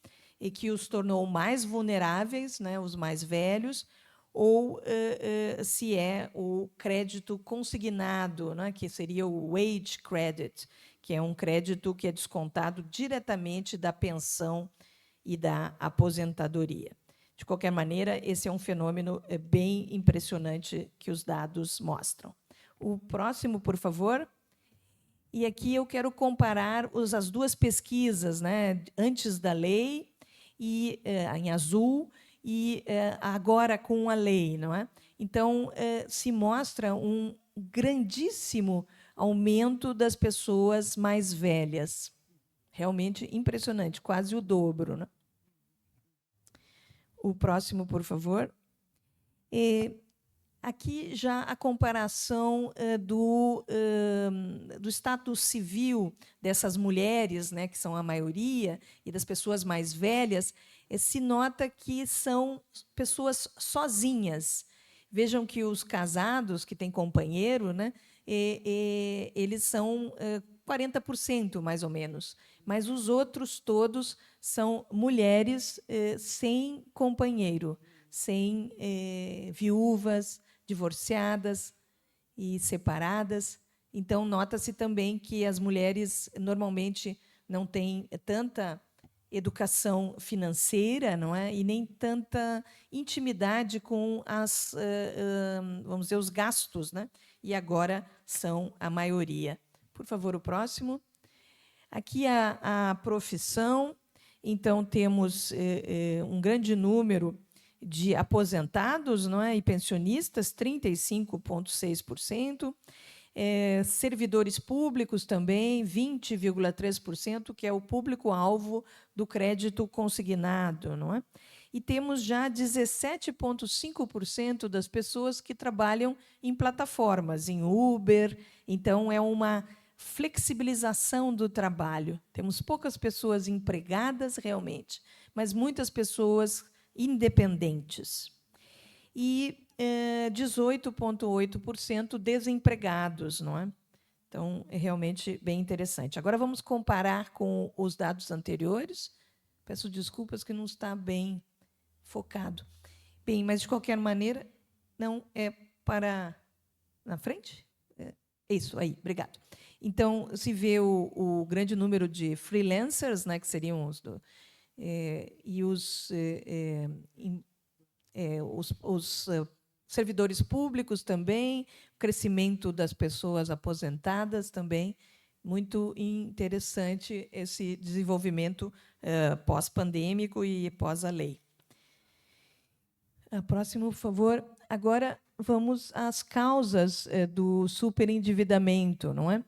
e que os tornou mais vulneráveis, né, os mais velhos, ou se é o crédito consignado, né, que seria o wage credit, que é um crédito que é descontado diretamente da pensão e da aposentadoria. De qualquer maneira, esse é um fenômeno bem impressionante que os dados mostram. O próximo, por favor. E aqui eu quero comparar as duas pesquisas, né, antes da lei, e em azul, e agora com a lei, não é? Então, se mostra um grandíssimo aumento das pessoas mais velhas. Realmente impressionante, quase o dobro, né? O próximo, por favor. Aqui já a comparação do status civil dessas mulheres, né, que são a maioria, e das pessoas mais velhas, se nota que são pessoas sozinhas. Vejam que os casados, que têm companheiro, né, eles são 40%, mais ou menos. Mas os outros todos são mulheres sem companheiro, sem viúvas, divorciadas e separadas. Então, nota-se também que as mulheres normalmente não têm tanta educação financeira, não é? E nem tanta intimidade com vamos dizer, os gastos, né? E agora são a maioria. Por favor, o próximo. Aqui a profissão. Então, temos um grande número de aposentados, não é? E pensionistas, 35,6%. Servidores públicos também, 20,3%, que é o público-alvo do crédito consignado, não é? E temos já 17,5% das pessoas que trabalham em plataformas, em Uber. Então, é uma flexibilização do trabalho. Temos poucas pessoas empregadas, realmente, mas muitas pessoas independentes. E 18,8% desempregados, não é? Então, é realmente bem interessante. Agora, vamos comparar com os dados anteriores. Peço desculpas que não está bem focado. Bem, mas, de qualquer maneira, não é para... Na frente? Isso, aí, obrigado. Então, se vê o grande número de freelancers, né, que seriam os... e os servidores públicos também, o crescimento das pessoas aposentadas também, muito interessante esse desenvolvimento pós-pandêmico e pós a lei. Próximo, por favor. Agora, vamos às causas do superendividamento, não é?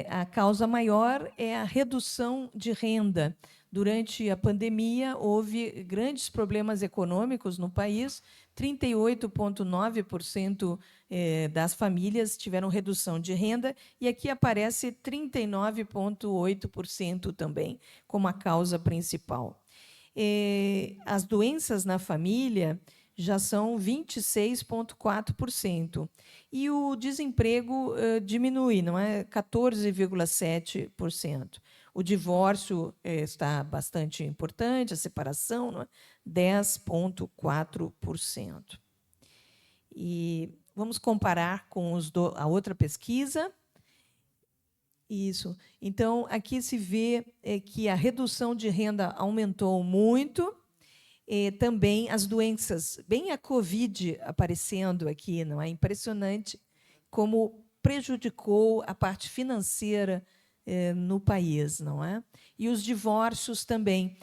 A causa maior é a redução de renda. Durante a pandemia, houve grandes problemas econômicos no país. 38,9% das famílias tiveram redução de renda, e aqui aparece 39,8% também como a causa principal. As doenças na família já são 26,4%. E o desemprego diminui, não é? 14,7%. O divórcio está bastante importante, a separação, não é? 10,4%. E vamos comparar com a outra pesquisa. Isso. Então, aqui se vê que a redução de renda aumentou muito. Também as doenças, bem a Covid aparecendo aqui, não é? Impressionante como prejudicou a parte financeira no país, não é? E os divórcios também.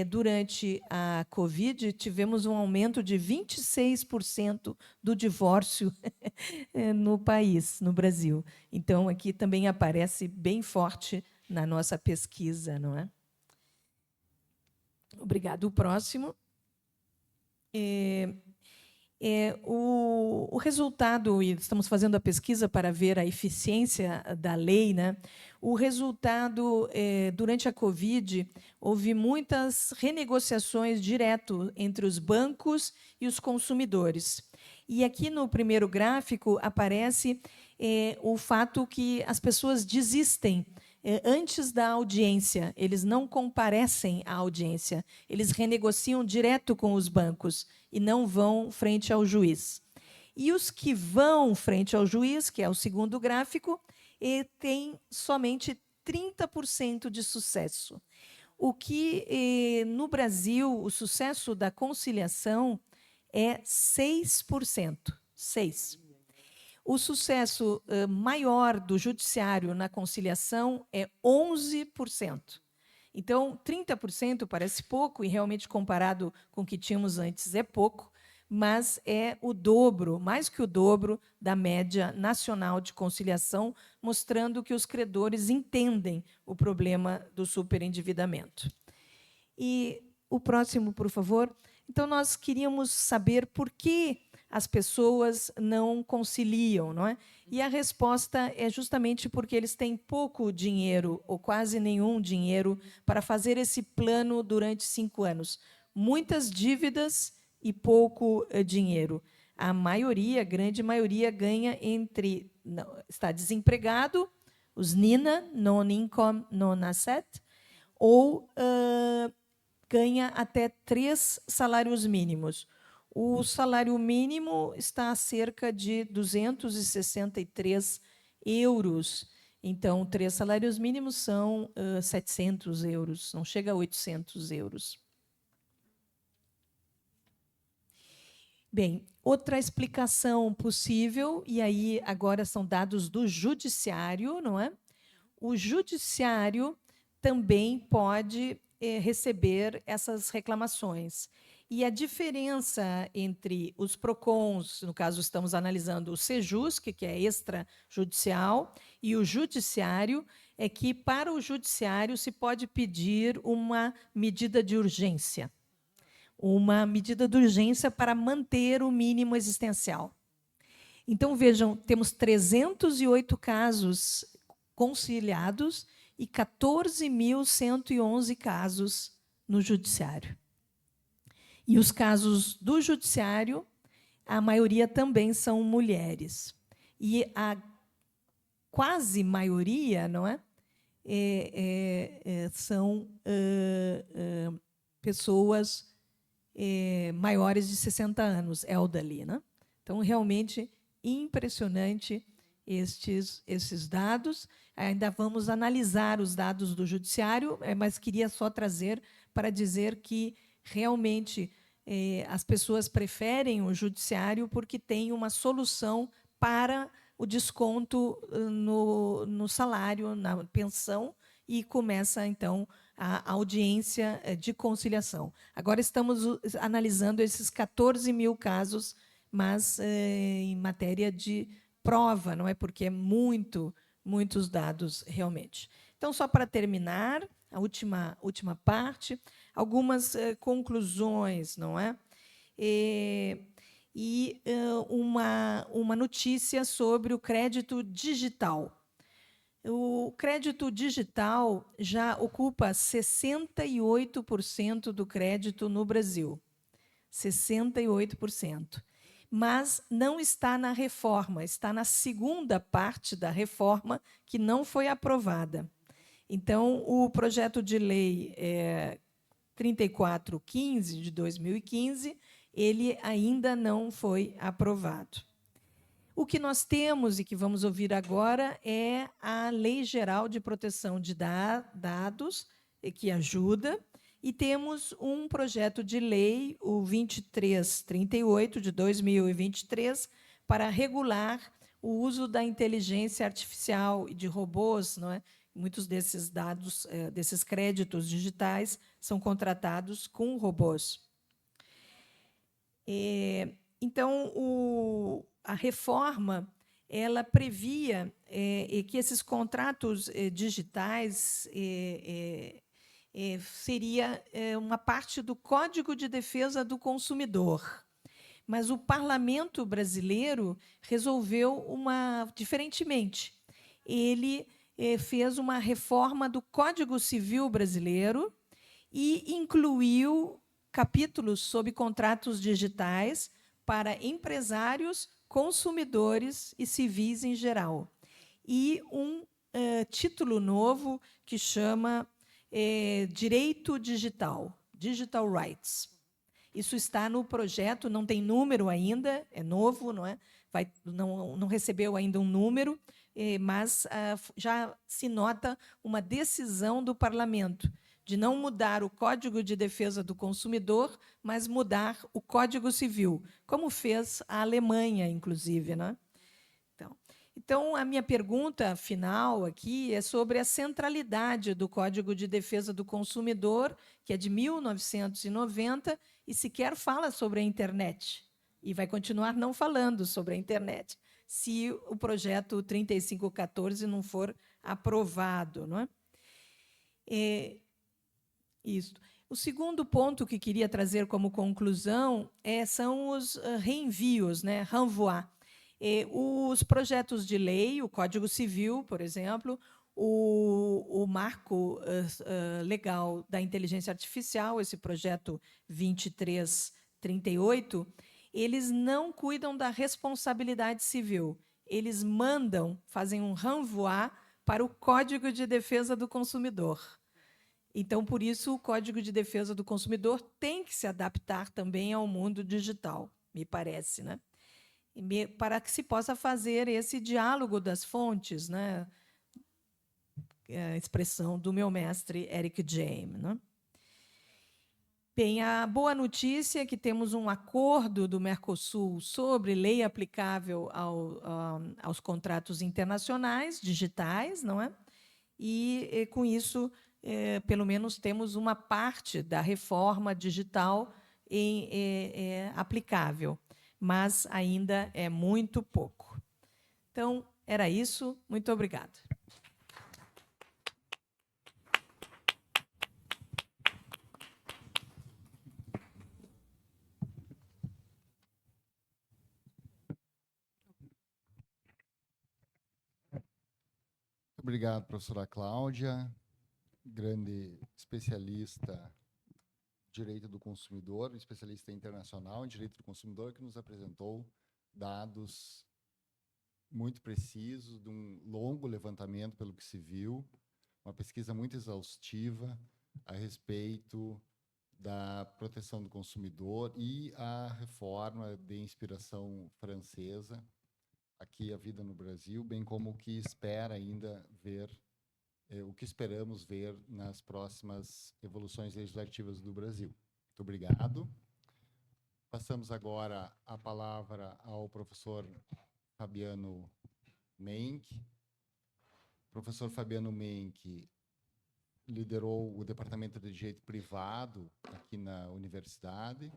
Durante a Covid, tivemos um aumento de 26% do divórcio no país, no Brasil. Então, aqui também aparece bem forte na nossa pesquisa, não é? Obrigado. O próximo. O resultado, e estamos fazendo a pesquisa para ver a eficiência da lei, né? O resultado, durante a Covid, houve muitas renegociações direto entre os bancos e os consumidores. E aqui no primeiro gráfico aparece o fato que as pessoas desistem antes da audiência, eles não comparecem à audiência, eles renegociam direto com os bancos e não vão frente ao juiz. E os que vão frente ao juiz, que é o segundo gráfico, têm somente 30% de sucesso. O que, no Brasil, o sucesso da conciliação é 6%. 6%. O sucesso maior do judiciário na conciliação é 11%. Então, 30% parece pouco, e realmente comparado com o que tínhamos antes é pouco, mas é o dobro, mais que o dobro, da média nacional de conciliação, mostrando que os credores entendem o problema do superendividamento. E o próximo, por favor. Então, nós queríamos saber por que as pessoas não conciliam, não é? E a resposta é justamente porque eles têm pouco dinheiro, ou quase nenhum dinheiro, para fazer esse plano durante 5 anos. Muitas dívidas e pouco dinheiro. A maioria, a grande maioria, ganha está desempregado, os NINA, Non-Income, Non-Asset, ou ganha até 3 salários mínimos. O salário mínimo está a cerca de 263 euros. Então, 3 salários mínimos são 700 euros, não chega a 800 euros. Bem, outra explicação possível, e aí agora são dados do judiciário, não é? O judiciário também pode receber essas reclamações. E a diferença entre os PROCONs, no caso estamos analisando o SEJUSC, que é extrajudicial, e o judiciário, é que para o judiciário se pode pedir uma medida de urgência. Uma medida de urgência para manter o mínimo existencial. Então, vejam, temos 308 casos conciliados e 14.111 casos no judiciário. E os casos do judiciário, a maioria também são mulheres. E a quase maioria, não é? São pessoas maiores de 60 anos, elderly, né? Então, realmente impressionante esses dados. Ainda vamos analisar os dados do judiciário, mas queria só trazer para dizer que realmente as pessoas preferem o judiciário porque tem uma solução para o desconto no salário, na pensão, e começa, então, a audiência de conciliação. Agora estamos analisando esses 14.000 casos, mas em matéria de prova, não é? Porque é muitos dados, realmente. Então, só para terminar, a última parte, algumas conclusões, não é? Uma notícia sobre o crédito digital. O crédito digital já ocupa 68% do crédito no Brasil. 68%. Mas não está na reforma, está na segunda parte da reforma, que não foi aprovada. Então, o projeto de lei 3415, de 2015, ele ainda não foi aprovado. O que nós temos e que vamos ouvir agora é a Lei Geral de Proteção de Dados, que ajuda, e temos um projeto de lei, o 2338, de 2023, para regular o uso da inteligência artificial e de robôs, não é? Muitos desses dados, desses créditos digitais, são contratados com robôs. Então, a reforma ela previa que esses contratos digitais seria uma parte do Código de Defesa do Consumidor. Mas o parlamento brasileiro resolveu diferentemente. Ele fez uma reforma do Código Civil brasileiro e incluiu capítulos sobre contratos digitais para empresários, consumidores e civis em geral. E um título novo que chama Direito Digital, Digital Rights. Isso está no projeto, não tem número ainda, é novo, não é? Não recebeu ainda um número, mas já se nota uma decisão do parlamento de não mudar o Código de Defesa do Consumidor, mas mudar o Código Civil, como fez a Alemanha, inclusive, né? Então, Então, a minha pergunta final aqui é sobre a centralidade do Código de Defesa do Consumidor, que é de 1990 e sequer fala sobre a internet. E vai continuar não falando sobre a internet, se o projeto 3514 não for aprovado, não é? Isso. O segundo ponto que queria trazer como conclusão são os reenvios, né? Renvoi. Os projetos de lei, o Código Civil, por exemplo, o marco legal da inteligência artificial, esse projeto 2338, eles não cuidam da responsabilidade civil. Eles mandam, fazem um renvoi para o Código de Defesa do Consumidor. Então, por isso, o Código de Defesa do Consumidor tem que se adaptar também ao mundo digital, me parece, né? Para que se possa fazer esse diálogo das fontes, né? A expressão do meu mestre Eric James, né? Bem, a boa notícia é que temos um acordo do Mercosul sobre lei aplicável aos contratos internacionais digitais, não é? E com isso, pelo menos, temos uma parte da reforma digital aplicável, mas ainda é muito pouco. Então, era isso. Muito obrigada. Obrigado, professora Cláudia, grande especialista em direito do consumidor, especialista internacional em direito do consumidor, que nos apresentou dados muito precisos, de um longo levantamento pelo que se viu, uma pesquisa muito exaustiva a respeito da proteção do consumidor e a reforma de inspiração francesa, aqui a vida no Brasil, bem como o que espera ainda ver, o que esperamos ver nas próximas evoluções legislativas do Brasil. Muito obrigado. Passamos agora a palavra ao professor Fabiano Menck. O professor Fabiano Menck liderou o Departamento de Direito Privado aqui na universidade.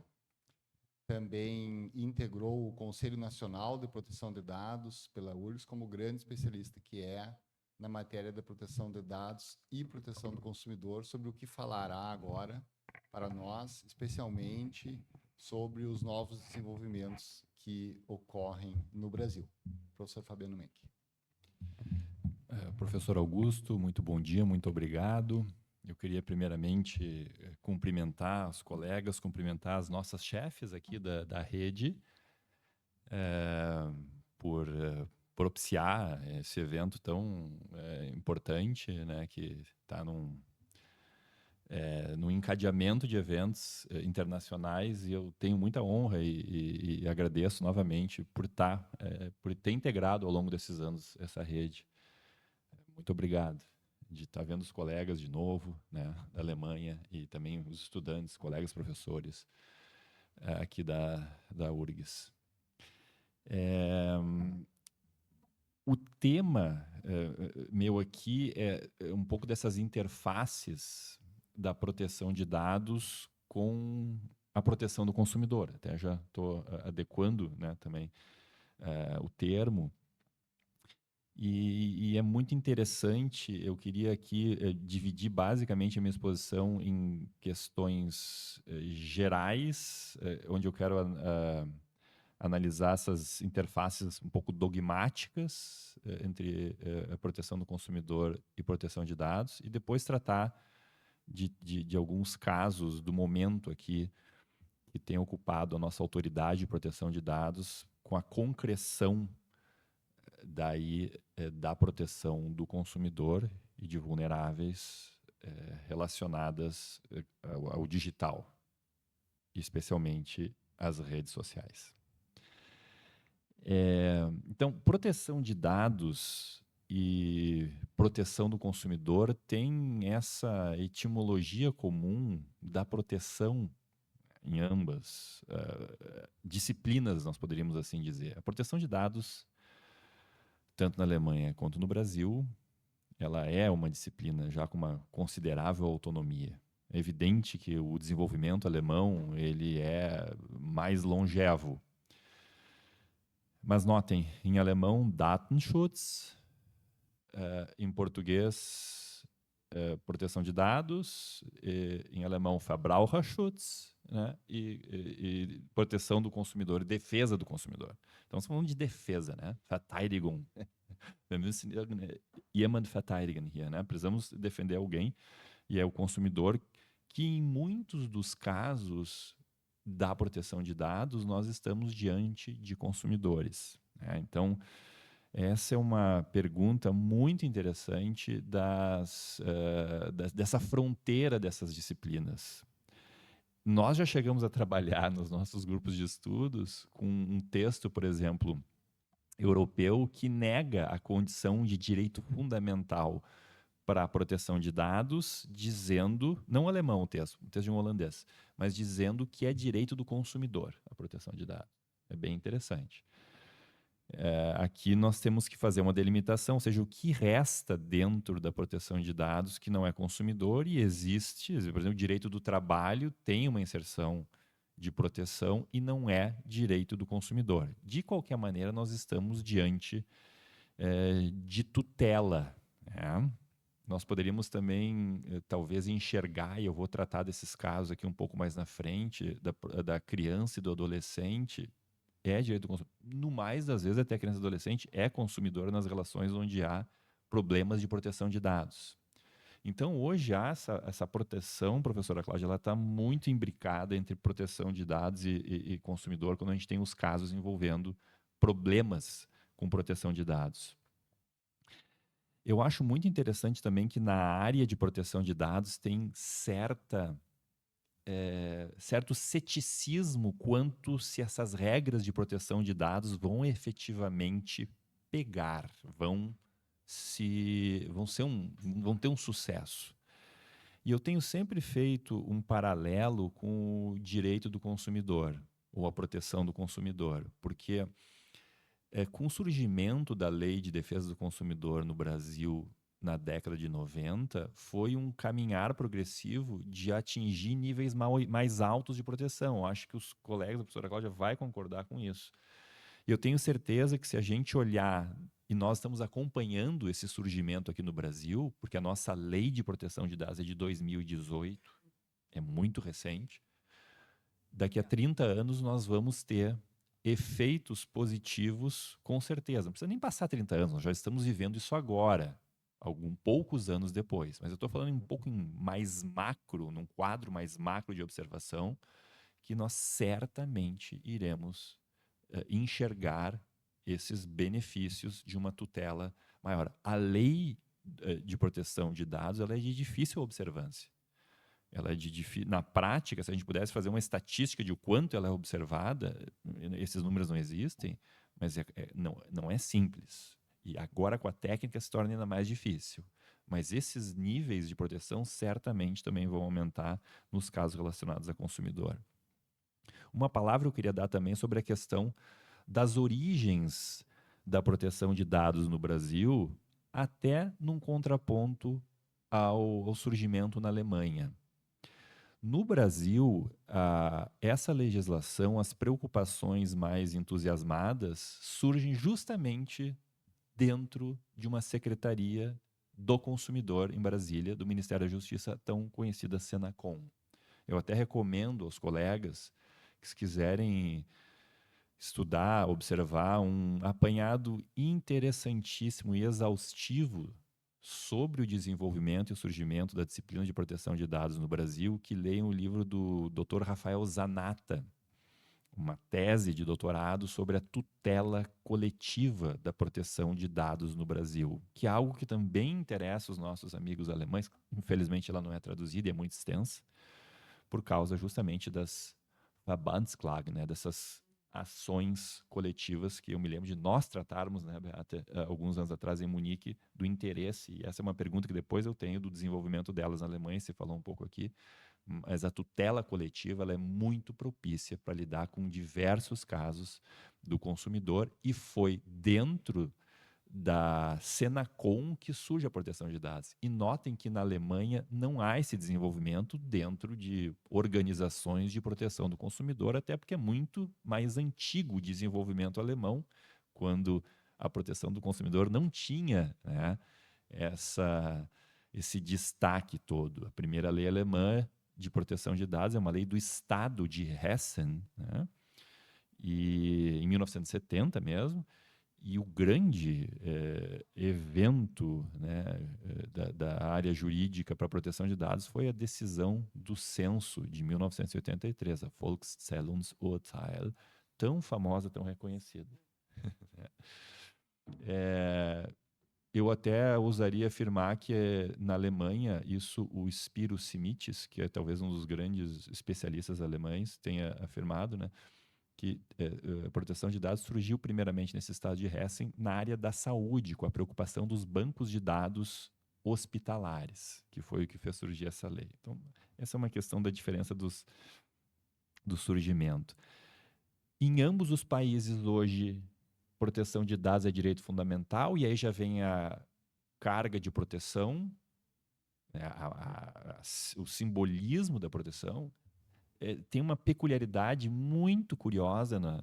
Também integrou o Conselho Nacional de Proteção de Dados pela URGS como grande especialista que é na matéria da proteção de dados e proteção do consumidor, sobre o que falará agora para nós, especialmente sobre os novos desenvolvimentos que ocorrem no Brasil. Professor Fabiano Menck. Professor Augusto, muito bom dia, muito obrigado. Eu queria, primeiramente, cumprimentar os colegas, cumprimentar as nossas chefes aqui da rede, por propiciar esse evento tão importante, né, que está num encadeamento de eventos internacionais, e eu tenho muita honra e agradeço novamente por ter integrado ao longo desses anos essa rede. Muito obrigado de estar vendo os colegas de novo, né, da Alemanha, e também os estudantes, colegas professores aqui da URGS. O tema meu aqui é um pouco dessas interfaces da proteção de dados com a proteção do consumidor. Até já estou adequando, né, também o termo. E é muito interessante. Eu queria aqui dividir basicamente a minha exposição em questões gerais, onde eu quero analisar essas interfaces um pouco dogmáticas entre a proteção do consumidor e proteção de dados, e depois tratar de alguns casos do momento aqui que tem ocupado a nossa autoridade de proteção de dados com a concreção da proteção do consumidor e de vulneráveis relacionadas ao digital, especialmente às redes sociais. Então, proteção de dados e proteção do consumidor tem essa etimologia comum da proteção em ambas disciplinas, nós poderíamos assim dizer. A proteção de dados tanto na Alemanha quanto no Brasil, ela é uma disciplina já com uma considerável autonomia. É evidente que o desenvolvimento alemão ele é mais longevo. Mas notem, em alemão, Datenschutz, em português, proteção de dados, em alemão, Verbraucherschutz, né? E proteção do consumidor, defesa do consumidor. Então, estamos falando de defesa, né? Verteidigung. Wir müssen jemanden verteidigen hier, né? Precisamos defender alguém, e é o consumidor que, em muitos dos casos da proteção de dados, nós estamos diante de consumidores, né? Então, essa é uma pergunta muito interessante dessa fronteira dessas disciplinas. Nós já chegamos a trabalhar nos nossos grupos de estudos com um texto, por exemplo, europeu que nega a condição de direito fundamental para a proteção de dados, dizendo, não alemão o texto de um holandês, mas dizendo que é direito do consumidor a proteção de dados. É bem interessante. Aqui nós temos que fazer uma delimitação, ou seja, o que resta dentro da proteção de dados que não é consumidor, e existe, por exemplo, o direito do trabalho tem uma inserção de proteção e não é direito do consumidor. De qualquer maneira, nós estamos diante de tutela, né? Nós poderíamos também, talvez, enxergar, e eu vou tratar desses casos aqui um pouco mais na frente, da criança e do adolescente, é direito do consumidor. No mais das vezes, até a criança e adolescente é consumidor nas relações onde há problemas de proteção de dados. Então, hoje, há essa proteção, professora Cláudia, ela está muito imbricada entre proteção de dados e consumidor, quando a gente tem os casos envolvendo problemas com proteção de dados. Eu acho muito interessante também que na área de proteção de dados tem certo ceticismo quanto se essas regras de proteção de dados vão efetivamente pegar, vão ter um sucesso. E eu tenho sempre feito um paralelo com o direito do consumidor, ou a proteção do consumidor, porque com o surgimento da Lei de Defesa do Consumidor no Brasil na década de 90, foi um caminhar progressivo de atingir níveis mais altos de proteção. Eu acho que os colegas da professora Cláudia vão concordar com isso. E eu tenho certeza que se a gente olhar, e nós estamos acompanhando esse surgimento aqui no Brasil, porque a nossa Lei de Proteção de Dados é de 2018, é muito recente, daqui a 30 anos nós vamos ter efeitos positivos, com certeza. Não precisa nem passar 30 anos, nós já estamos vivendo isso agora, poucos anos depois. Mas eu estou falando um pouco mais macro, num quadro mais macro de observação, que nós certamente iremos enxergar esses benefícios de uma tutela maior. A lei de proteção de dados ela é de difícil observância. Ela é na prática, se a gente pudesse fazer uma estatística de o quanto ela é observada, esses números não existem, mas não é simples. E agora, com a técnica, se torna ainda mais difícil. Mas esses níveis de proteção certamente também vão aumentar nos casos relacionados a consumidor. Uma palavra eu queria dar também sobre a questão das origens da proteção de dados no Brasil, até num contraponto ao surgimento na Alemanha. No Brasil, essa legislação, as preocupações mais entusiasmadas surgem justamente dentro de uma secretaria do consumidor em Brasília, do Ministério da Justiça, tão conhecida Senacom. Eu até recomendo aos colegas que, se quiserem estudar, observar um apanhado interessantíssimo e exaustivo sobre o desenvolvimento e o surgimento da disciplina de proteção de dados no Brasil, que leiam o livro do Dr. Rafael Zanata, uma tese de doutorado sobre a tutela coletiva da proteção de dados no Brasil, que é algo que também interessa os nossos amigos alemães. Infelizmente, ela não é traduzida e é muito extensa, por causa justamente das Verbandsklagen, né, dessas ações coletivas que eu me lembro de nós tratarmos, né, Beata, alguns anos atrás em Munique, do interesse, e essa é uma pergunta que depois eu tenho do desenvolvimento delas na Alemanha, você falou um pouco aqui, mas a tutela coletiva ela é muito propícia para lidar com diversos casos do consumidor, e foi dentro da Senacom que surge a proteção de dados. E notem que na Alemanha não há esse desenvolvimento dentro de organizações de proteção do consumidor, até porque é muito mais antigo o desenvolvimento alemão, quando a proteção do consumidor não tinha, né, esse destaque todo. A primeira lei alemã de proteção de dados é uma lei do Estado de Hessen, né, e em 1970 mesmo. E o grande evento, né, da área jurídica para a proteção de dados foi a decisão do censo de 1983, a Volkszählungsurteil, tão famosa, tão reconhecida. Eu até ousaria afirmar que na Alemanha, isso o Spiro Simitis, que é talvez um dos grandes especialistas alemães, tenha afirmado, né, que a proteção de dados surgiu primeiramente nesse estado de Hessen na área da saúde, com a preocupação dos bancos de dados hospitalares, que foi o que fez surgir essa lei. Então, essa é uma questão da diferença do surgimento. Em ambos os países hoje, proteção de dados é direito fundamental, e aí já vem a carga de proteção, né, o simbolismo da proteção. Tem uma peculiaridade muito curiosa na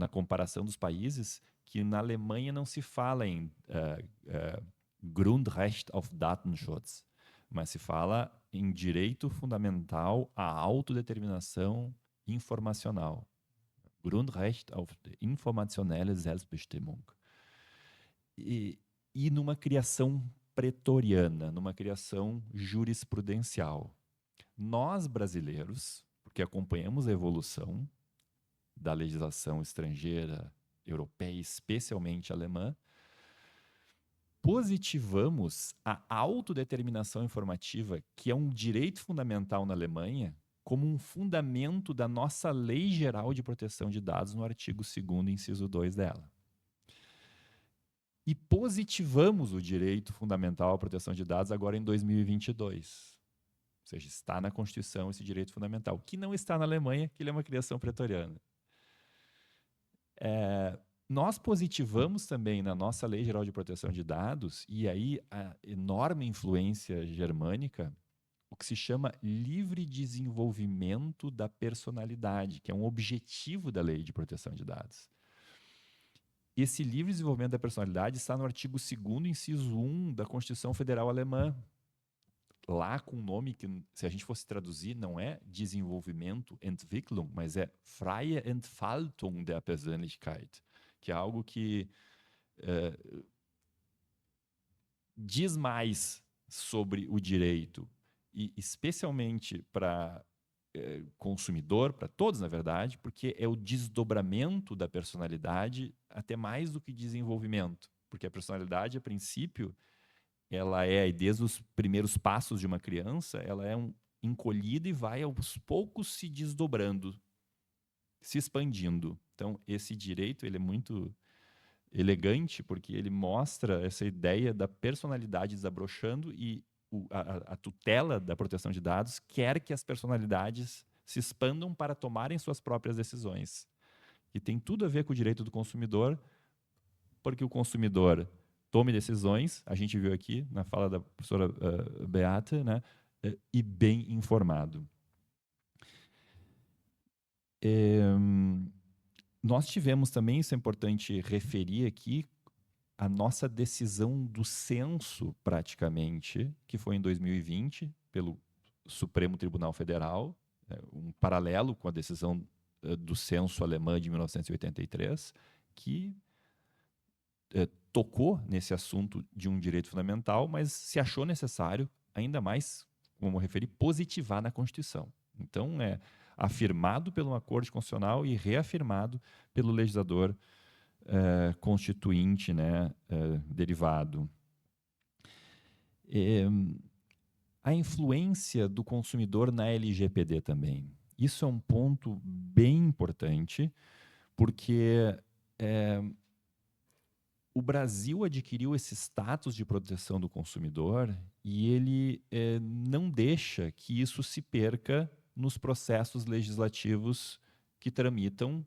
comparação dos países, que na Alemanha não se fala em Grundrecht auf Datenschutz, mas se fala em direito fundamental à autodeterminação informacional. Grundrecht auf informationelle Selbstbestimmung. E numa criação pretoriana, numa criação jurisprudencial. Nós, brasileiros, porque acompanhamos a evolução da legislação estrangeira, europeia, especialmente alemã, positivamos a autodeterminação informativa, que é um direito fundamental na Alemanha, como um fundamento da nossa Lei Geral de Proteção de Dados no artigo 2º, inciso 2 dela. E positivamos o direito fundamental à proteção de dados agora em 2022. Ou seja, está na Constituição esse direito fundamental, que não está na Alemanha, que ele é uma criação pretoriana. Nós positivamos também na nossa Lei Geral de Proteção de Dados, e aí a enorme influência germânica, o que se chama livre desenvolvimento da personalidade, que é um objetivo da Lei de Proteção de Dados. Esse livre desenvolvimento da personalidade está no artigo 2º, inciso 1 da Constituição Federal Alemã, lá com um nome que, se a gente fosse traduzir, não é desenvolvimento, Entwicklung, mas é freie Entfaltung der Persönlichkeit, que é algo que diz mais sobre o direito, e especialmente para consumidor, para todos, na verdade, porque é o desdobramento da personalidade até mais do que desenvolvimento, porque a personalidade, a princípio, ela é, desde os primeiros passos de uma criança, ela é encolhida e vai aos poucos se desdobrando, se expandindo. Então, esse direito ele é muito elegante, porque ele mostra essa ideia da personalidade desabrochando, e a tutela da proteção de dados quer que as personalidades se expandam para tomarem suas próprias decisões. E tem tudo a ver com o direito do consumidor, porque o consumidor tome decisões, a gente viu aqui na fala da professora Beata, né, e bem informado. Nós tivemos também, isso é importante referir aqui, a nossa decisão do censo, praticamente, que foi em 2020, pelo Supremo Tribunal Federal, um paralelo com a decisão do censo alemã de 1983, que tocou nesse assunto de um direito fundamental, mas se achou necessário, ainda mais, como referi, positivar na Constituição. Então, é afirmado pelo Corte Constitucional e reafirmado pelo legislador constituinte, né, derivado. A influência do consumidor na LGPD também. Isso é um ponto bem importante, porque o Brasil adquiriu esse status de proteção do consumidor e ele não deixa que isso se perca nos processos legislativos que tramitam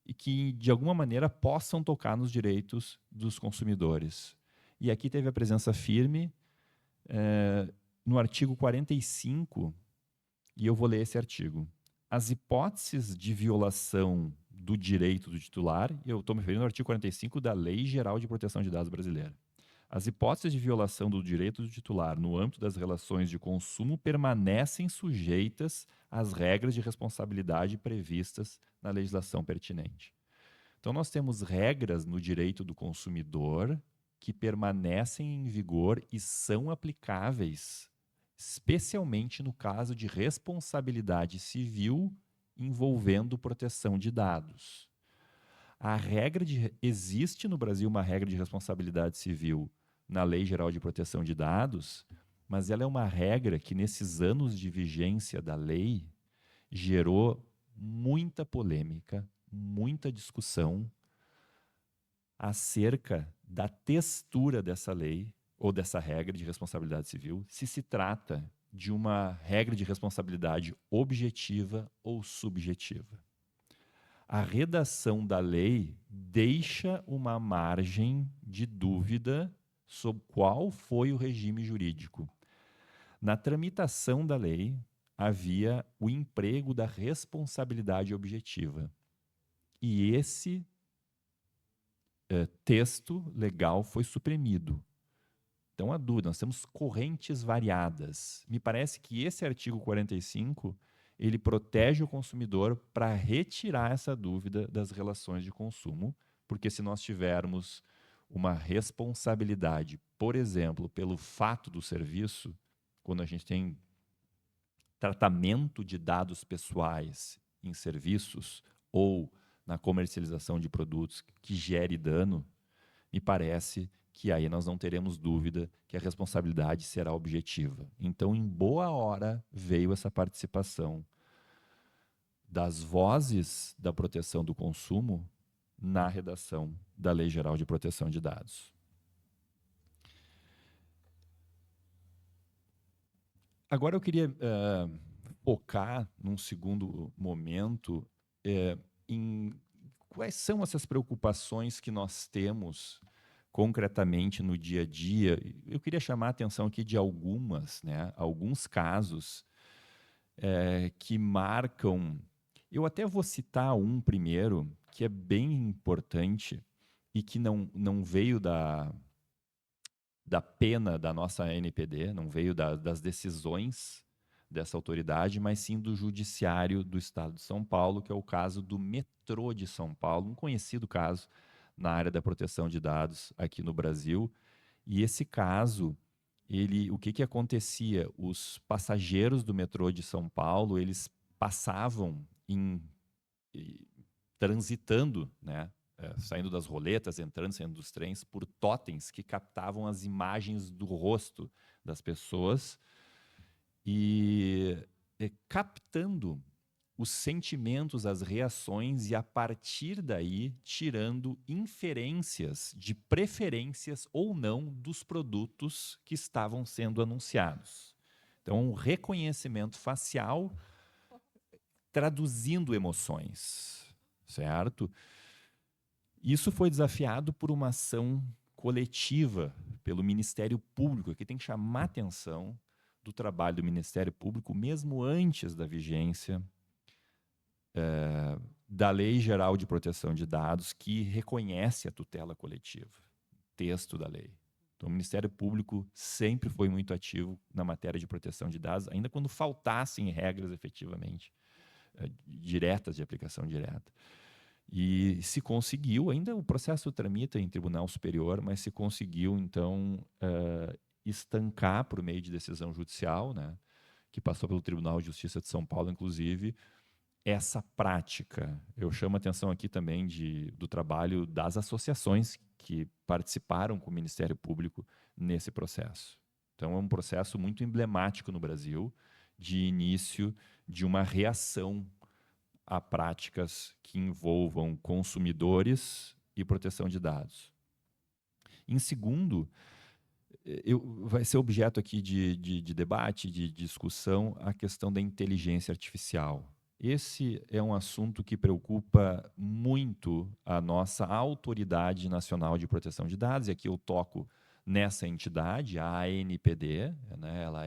e que, de alguma maneira, possam tocar nos direitos dos consumidores. E aqui teve a presença firme no artigo 45, e eu vou ler esse artigo. As hipóteses de violação do direito do titular, e eu estou me referindo ao artigo 45 da Lei Geral de Proteção de Dados brasileira. As hipóteses de violação do direito do titular no âmbito das relações de consumo permanecem sujeitas às regras de responsabilidade previstas na legislação pertinente. Então, nós temos regras no direito do consumidor que permanecem em vigor e são aplicáveis, especialmente no caso de responsabilidade civil envolvendo proteção de dados. Existe no Brasil uma regra de responsabilidade civil na Lei Geral de Proteção de Dados, mas ela é uma regra que, nesses anos de vigência da lei, gerou muita polêmica, muita discussão acerca da textura dessa lei ou dessa regra de responsabilidade civil, se trata de uma regra de responsabilidade objetiva ou subjetiva. A redação da lei deixa uma margem de dúvida sobre qual foi o regime jurídico. Na tramitação da lei, havia o emprego da responsabilidade objetiva. E esse texto legal foi suprimido. Então, a dúvida, nós temos correntes variadas. Me parece que esse artigo 45, ele protege o consumidor para retirar essa dúvida das relações de consumo, porque se nós tivermos uma responsabilidade, por exemplo, pelo fato do serviço, quando a gente tem tratamento de dados pessoais em serviços ou na comercialização de produtos que gere dano, me parece que aí nós não teremos dúvida que a responsabilidade será objetiva. Então, em boa hora, veio essa participação das vozes da proteção do consumo na redação da Lei Geral de Proteção de Dados. Agora eu queria focar, num segundo momento, em quais são essas preocupações que nós temos concretamente no dia a dia. Eu queria chamar a atenção aqui de alguns casos que marcam. Eu até vou citar um primeiro, que é bem importante e que não veio da pena da nossa NPD, não veio das decisões dessa autoridade, mas sim do Judiciário do Estado de São Paulo, que é o caso do metrô de São Paulo, um conhecido caso na área da proteção de dados aqui no Brasil. E esse caso, o que acontecia? Os passageiros do metrô de São Paulo, eles passavam transitando, saindo das roletas, entrando, saindo dos trens, por totens que captavam as imagens do rosto das pessoas e captando os sentimentos, as reações, e a partir daí tirando inferências de preferências ou não dos produtos que estavam sendo anunciados. Então, um reconhecimento facial traduzindo emoções, certo? Isso foi desafiado por uma ação coletiva pelo Ministério Público. Aqui tem que chamar a atenção do trabalho do Ministério Público, mesmo antes da vigência da Lei Geral de Proteção de Dados, que reconhece a tutela coletiva, texto da lei. Então, o Ministério Público sempre foi muito ativo na matéria de proteção de dados, ainda quando faltassem regras efetivamente diretas, de aplicação direta. E se conseguiu, ainda o processo tramita em Tribunal Superior, mas se conseguiu, então, estancar por meio de decisão judicial, que passou pelo Tribunal de Justiça de São Paulo, inclusive, essa prática. Eu chamo a atenção aqui também do trabalho das associações que participaram com o Ministério Público nesse processo. Então, é um processo muito emblemático no Brasil, de início de uma reação a práticas que envolvam consumidores e proteção de dados. Em segundo, vai ser objeto aqui de debate, de discussão, a questão da inteligência artificial. esse é um assunto que preocupa muito a nossa Autoridade Nacional de Proteção de Dados, e aqui eu toco nessa entidade, a ANPD, né? Ela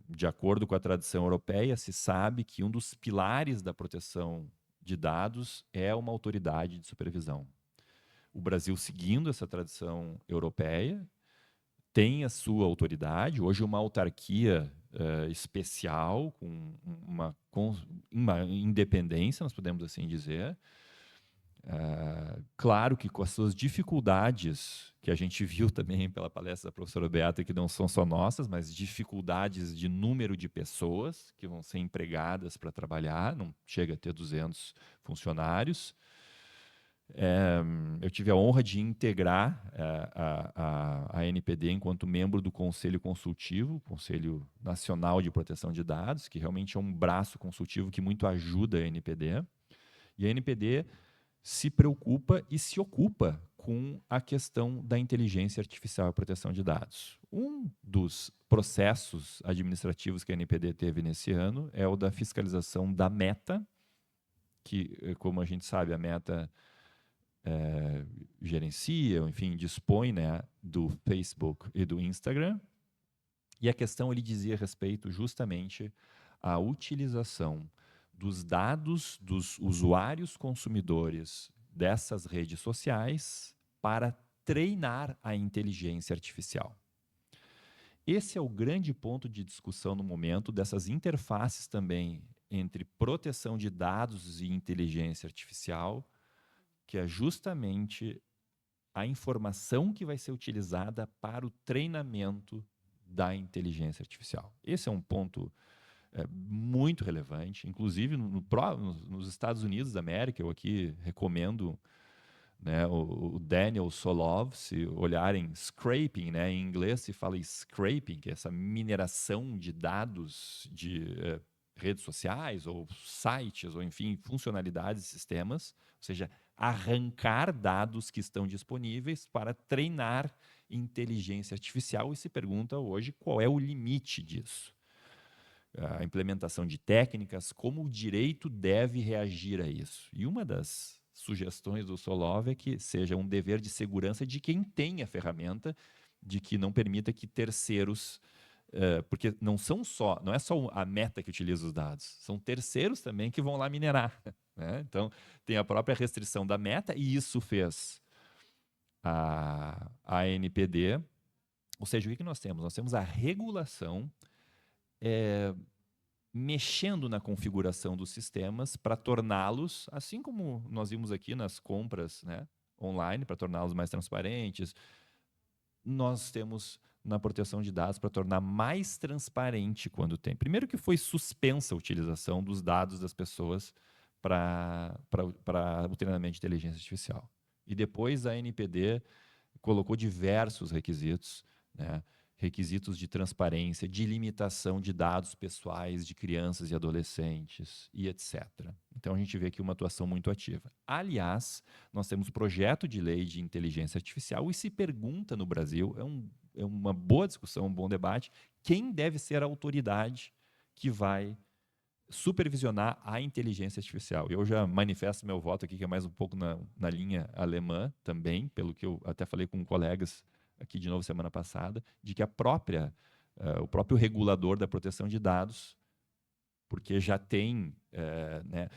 de acordo com a tradição europeia, se sabe que um dos pilares da proteção de dados é uma autoridade de supervisão. O Brasil, seguindo essa tradição europeia, tem a sua autoridade, hoje uma autarquia especial, com uma independência, nós podemos assim dizer. Claro que com as suas dificuldades, que a gente viu também pela palestra da professora Beata, que não são só nossas, mas dificuldades de número de pessoas que vão ser empregadas para trabalhar, não chega a ter 200 funcionários. Eu tive a honra de integrar a NPD enquanto membro do Conselho Consultivo, Conselho Nacional de Proteção de Dados, que realmente é um braço consultivo que muito ajuda a NPD. E a NPD se preocupa e se ocupa com a questão da inteligência artificial e proteção de dados. Um dos processos administrativos que a NPD teve nesse ano é o da fiscalização da Meta, que, como a gente sabe, a Meta gerencia, enfim, dispõe, né, do Facebook e do Instagram. E a questão ele dizia respeito justamente à utilização dos dados dos usuários consumidores dessas redes sociais para treinar a inteligência artificial. Esse é o grande ponto de discussão no momento dessas interfaces também entre proteção de dados e inteligência artificial, que é justamente a informação que vai ser utilizada para o treinamento da inteligência artificial. Esse é um ponto muito relevante, inclusive nos Estados Unidos da América. Eu aqui recomendo, né, o Daniel Solove, se olharem scraping, né, em inglês se fala scraping, que é essa mineração de dados de redes sociais ou sites, ou enfim, funcionalidades de sistemas, ou seja, arrancar dados que estão disponíveis para treinar inteligência artificial, e se pergunta hoje qual é o limite disso. A implementação de técnicas, como o direito deve reagir a isso. E uma das sugestões do Solove é que seja um dever de segurança de quem tem a ferramenta, de que não permita que terceiros, porque não é só a Meta que utiliza os dados, são terceiros também que vão lá minerar. Né? Então, tem a própria restrição da Meta, e isso fez a ANPD. Ou seja, o que nós temos? Nós temos a regulação mexendo na configuração dos sistemas para torná-los, assim como nós vimos aqui nas compras, né, online, para torná-los mais transparentes. Nós temos na proteção de dados para tornar mais transparente quando tem. Primeiro que foi suspensa a utilização dos dados das pessoas para o treinamento de inteligência artificial. E depois a NPD colocou diversos requisitos, né? Requisitos de transparência, de limitação de dados pessoais de crianças e adolescentes, e etc. Então, a gente vê aqui uma atuação muito ativa. Aliás, nós temos projeto de lei de inteligência artificial e se pergunta no Brasil, é uma boa discussão, um bom debate, quem deve ser a autoridade que vai supervisionar a inteligência artificial. Eu já manifesto meu voto aqui, que é mais um pouco na linha alemã também, pelo que eu até falei com colegas aqui de novo semana passada, de que o próprio regulador da proteção de dados, porque já tem, né,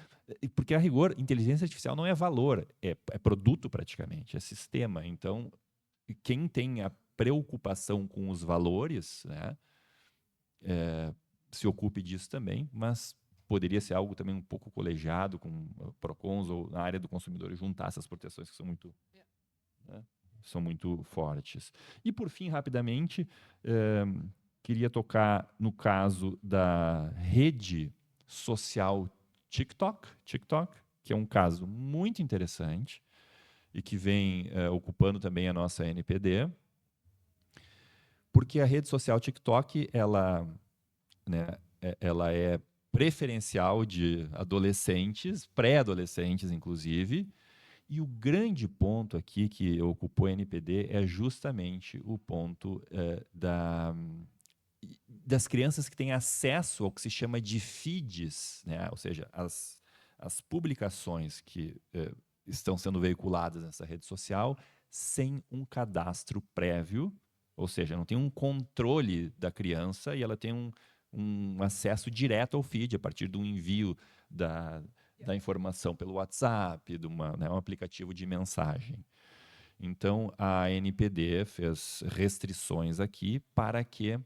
porque a rigor, inteligência artificial não é valor, é produto praticamente, é sistema. Então, quem tem a preocupação com os valores, né, se ocupe disso também, mas poderia ser algo também um pouco colegiado com PROCONs ou na área do consumidor, juntar essas proteções que são muito... né, são muito fortes. E, por fim, rapidamente, queria tocar no caso da rede social TikTok, que é um caso muito interessante e que vem ocupando também a nossa NPD, porque a rede social TikTok, ela é preferencial de adolescentes, pré-adolescentes, inclusive. E o grande ponto aqui que ocupou a NPD é justamente o ponto das crianças que têm acesso ao que se chama de feeds, né? Ou seja, as publicações que estão sendo veiculadas nessa rede social sem um cadastro prévio, ou seja, não tem um controle da criança e ela tem um acesso direto ao feed a partir do envio da informação pelo WhatsApp, de um aplicativo de mensagem. Então, a NPD fez restrições aqui para que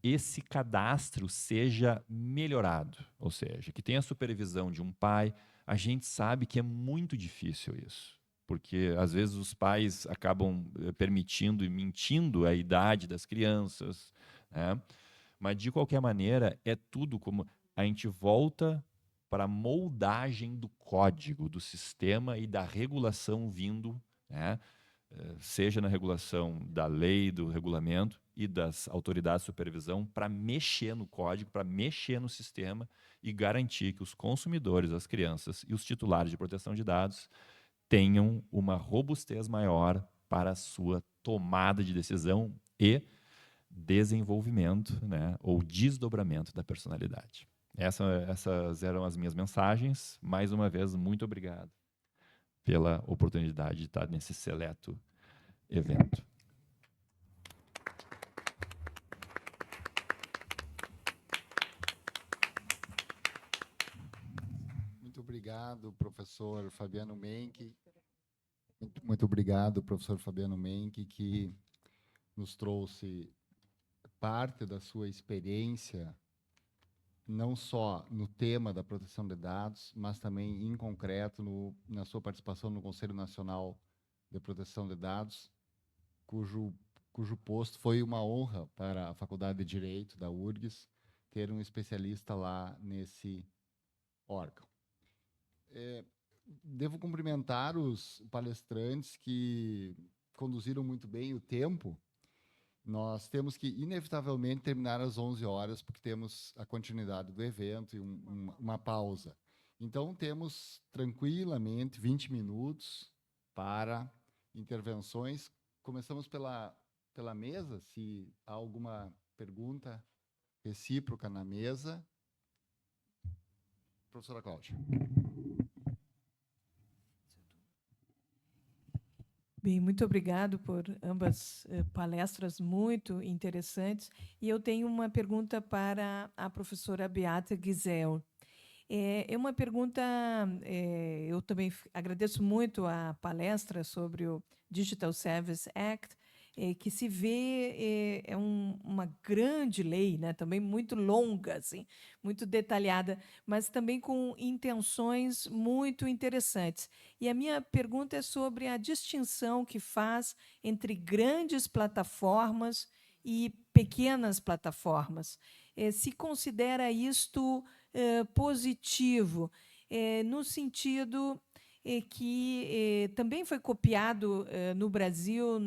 esse cadastro seja melhorado, ou seja, que tenha a supervisão de um pai. A gente sabe que é muito difícil isso, porque às vezes os pais acabam permitindo e mentindo a idade das crianças, né? Mas, de qualquer maneira, é tudo como a gente volta para a moldagem do código, do sistema e da regulação vindo, né? Seja na regulação da lei, do regulamento e das autoridades de supervisão, para mexer no código, para mexer no sistema e garantir que os consumidores, as crianças e os titulares de proteção de dados tenham uma robustez maior para a sua tomada de decisão e desenvolvimento, né, ou desdobramento da personalidade. Essas eram as minhas mensagens. Mais uma vez, muito obrigado pela oportunidade de estar nesse seleto evento. Muito obrigado, professor Fabiano Menck. Muito obrigado, professor Fabiano Menck, que nos trouxe parte da sua experiência, não só no tema da proteção de dados, mas também, em concreto, na sua participação no Conselho Nacional de Proteção de Dados, cujo posto foi uma honra para a Faculdade de Direito da URGS ter um especialista lá nesse órgão. Devo cumprimentar os palestrantes que conduziram muito bem o tempo. Nós temos que, inevitavelmente, terminar às 11 horas, porque temos a continuidade do evento e uma pausa. Então, temos, tranquilamente, 20 minutos para intervenções. Começamos pela mesa, se há alguma pergunta recíproca na mesa. Professora Cláudia. Bem, muito obrigado por ambas palestras muito interessantes. E eu tenho uma pergunta para a professora Beata Gisel. É uma pergunta, eu também agradeço muito a palestra sobre o Digital Service Act, que se vê uma grande lei, né, também muito longa, assim, muito detalhada, mas também com intenções muito interessantes. E a minha pergunta é sobre a distinção que faz entre grandes plataformas e pequenas plataformas. Se considera isto positivo, no sentido que também foi copiado no Brasil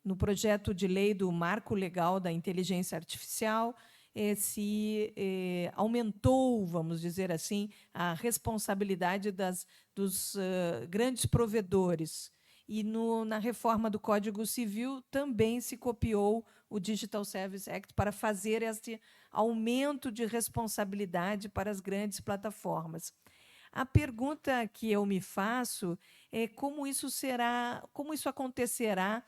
no projeto de lei do Marco Legal da Inteligência Artificial, se aumentou, vamos dizer assim, a responsabilidade dos grandes provedores. E na reforma do Código Civil também se copiou o Digital Service Act para fazer este aumento de responsabilidade para as grandes plataformas. A pergunta que eu me faço é como isso acontecerá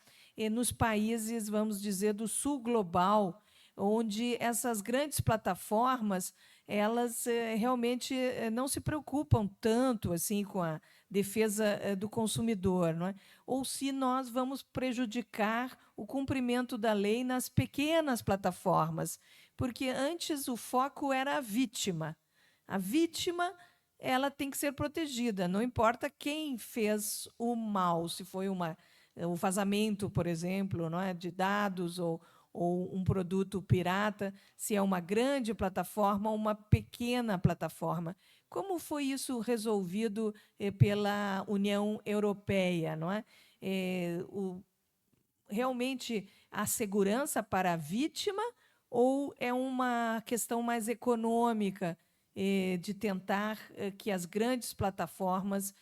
nos países, vamos dizer, do sul global, onde essas grandes plataformas elas realmente não se preocupam tanto assim com a defesa do consumidor, não é? Ou se nós vamos prejudicar o cumprimento da lei nas pequenas plataformas, porque antes o foco era a vítima. A vítima ela tem que ser protegida, não importa quem fez o mal, se foi o vazamento, por exemplo, não é, de dados ou um produto pirata, se é uma grande plataforma ou uma pequena plataforma. Como foi isso resolvido pela União Europeia, não é? Realmente a segurança para a vítima ou é uma questão mais econômica de tentar que as grandes plataformas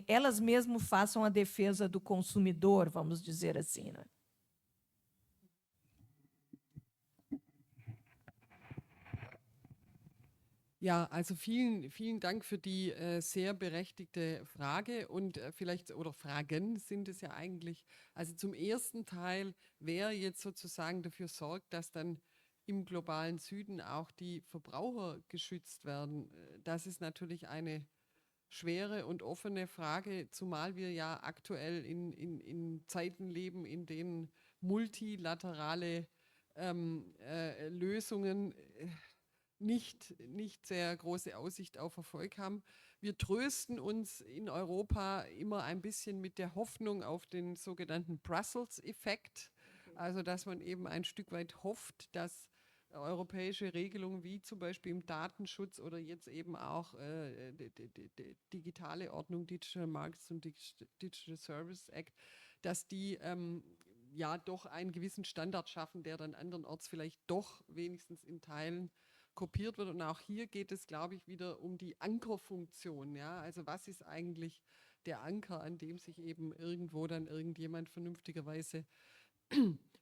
elas mesmas façam a defesa do consumidor, vamos dizer assim, não é? Ja, also vielen Dank für die sehr berechtigte Frage und vielleicht, oder Fragen sind es ja eigentlich. Also zum ersten Teil, wer jetzt sozusagen dafür sorgt, dass dann im globalen Süden auch die Verbraucher geschützt werden, das ist natürlich eine schwere und offene Frage, zumal wir ja aktuell in Zeiten leben, in denen multilaterale Lösungen nicht sehr große Aussicht auf Erfolg haben. Wir trösten uns in Europa immer ein bisschen mit der Hoffnung auf den sogenannten Brussels-Effekt, also dass man eben ein Stück weit hofft, dass europäische Regelungen wie zum Beispiel im Datenschutz oder jetzt eben auch die digitale Ordnung, Digital Markets und Digital Service Act, dass die ja doch einen gewissen Standard schaffen, der dann andernorts vielleicht doch wenigstens in Teilen kopiert wird. Und auch hier geht es, glaube ich, wieder um die Ankerfunktion. Ja? Also was ist eigentlich der Anker, an dem sich eben irgendwo dann irgendjemand vernünftigerweise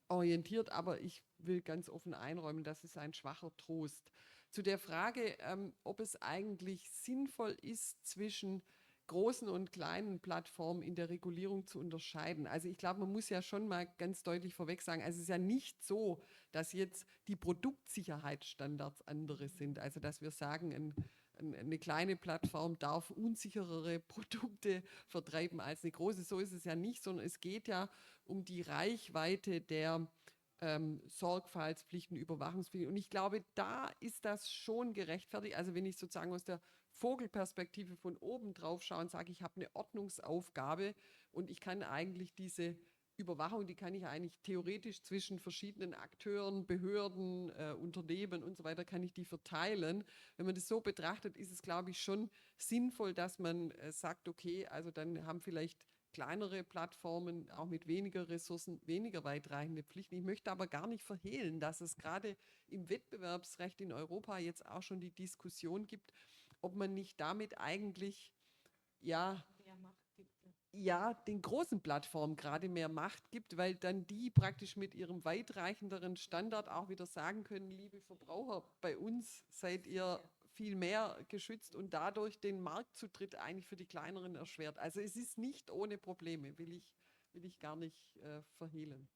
orientiert. Aber ich will ganz offen einräumen, das ist ein schwacher Trost. Zu der Frage, ob es eigentlich sinnvoll ist, zwischen großen und kleinen Plattformen in der Regulierung zu unterscheiden. Also ich glaube, man muss ja schon mal ganz deutlich vorweg sagen, also es ist ja nicht so, dass jetzt die Produktsicherheitsstandards andere sind. Also dass wir sagen, eine kleine Plattform darf unsicherere Produkte vertreiben als eine große. So ist es ja nicht, sondern es geht ja um die Reichweite der Sorgfaltspflichten, Überwachungspflichten. Und ich glaube, da ist das schon gerechtfertigt. Also wenn ich sozusagen aus der Vogelperspektive von oben drauf schaue und sage, ich habe eine Ordnungsaufgabe und ich kann eigentlich diese Überwachung, die kann ich eigentlich theoretisch zwischen verschiedenen Akteuren, Behörden, Unternehmen und so weiter, kann ich die verteilen. Wenn man das so betrachtet, ist es, glaube ich, schon sinnvoll, dass man sagt, okay, also dann haben vielleicht kleinere Plattformen auch mit weniger Ressourcen weniger weitreichende Pflichten. Ich möchte aber gar nicht verhehlen, dass es gerade im Wettbewerbsrecht in Europa jetzt auch schon die Diskussion gibt, ob man nicht damit eigentlich ja den großen Plattformen gerade mehr Macht gibt, weil dann die praktisch mit ihrem weitreichenderen Standard auch wieder sagen können, liebe Verbraucher, bei uns seid ihr viel mehr geschützt und dadurch den Marktzutritt eigentlich für die kleineren erschwert. Also es ist nicht ohne Probleme, will ich gar nicht verhehlen.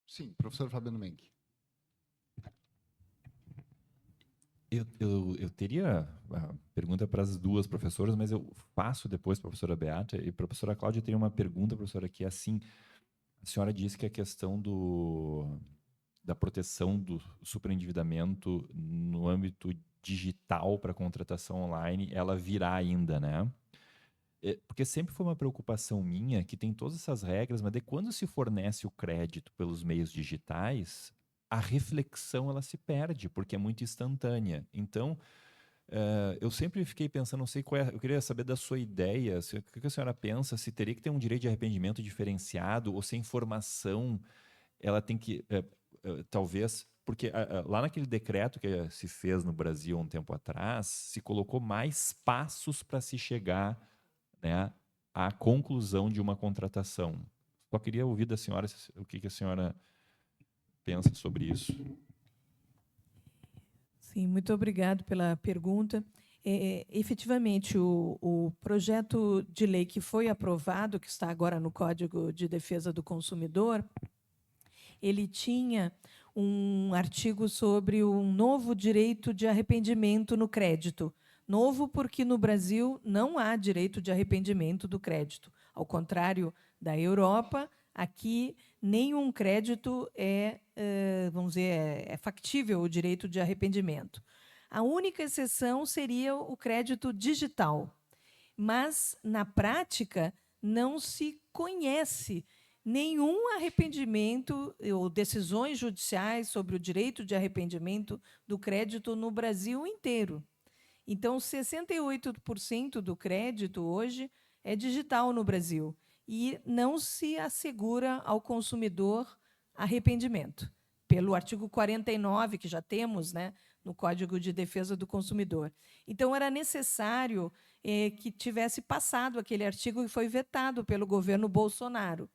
Sim, professor Fabiano Menck. Eu teria a pergunta para as duas professoras, mas eu faço depois para a professora Beata. E para a professora Cláudia, eu teria uma pergunta, professora, que é assim, a senhora disse que a questão da proteção do superendividamento no âmbito digital para contratação online, ela virá ainda, né? Porque sempre foi uma preocupação minha que tem todas essas regras, mas de quando se fornece o crédito pelos meios digitais, a reflexão ela se perde, porque é muito instantânea. Então, eu sempre fiquei pensando, não sei qual é, eu queria saber da sua ideia, o que a senhora pensa, se teria que ter um direito de arrependimento diferenciado, ou se a informação, ela tem que, talvez, porque lá naquele decreto que se fez no Brasil há um tempo atrás, se colocou mais passos para se chegar, né, à conclusão de uma contratação. Só queria ouvir da senhora o que a senhora pensa sobre isso. Sim, muito obrigado pela pergunta. Efetivamente, o projeto de lei que foi aprovado, que está agora no Código de Defesa do Consumidor, ele tinha um artigo sobre um novo direito de arrependimento no crédito. Novo porque no Brasil não há direito de arrependimento do crédito. Ao contrário da Europa, aqui nenhum crédito vamos dizer, é factível o direito de arrependimento. A única exceção seria o crédito digital. Mas, na prática, não se conhece nenhum arrependimento ou decisões judiciais sobre o direito de arrependimento do crédito no Brasil inteiro. Então, 68% do crédito hoje é digital no Brasil e não se assegura ao consumidor arrependimento. Pelo artigo 49, que já temos, né, no Código de Defesa do Consumidor. Então, era necessário que tivesse passado aquele artigo que foi vetado pelo governo Bolsonaro,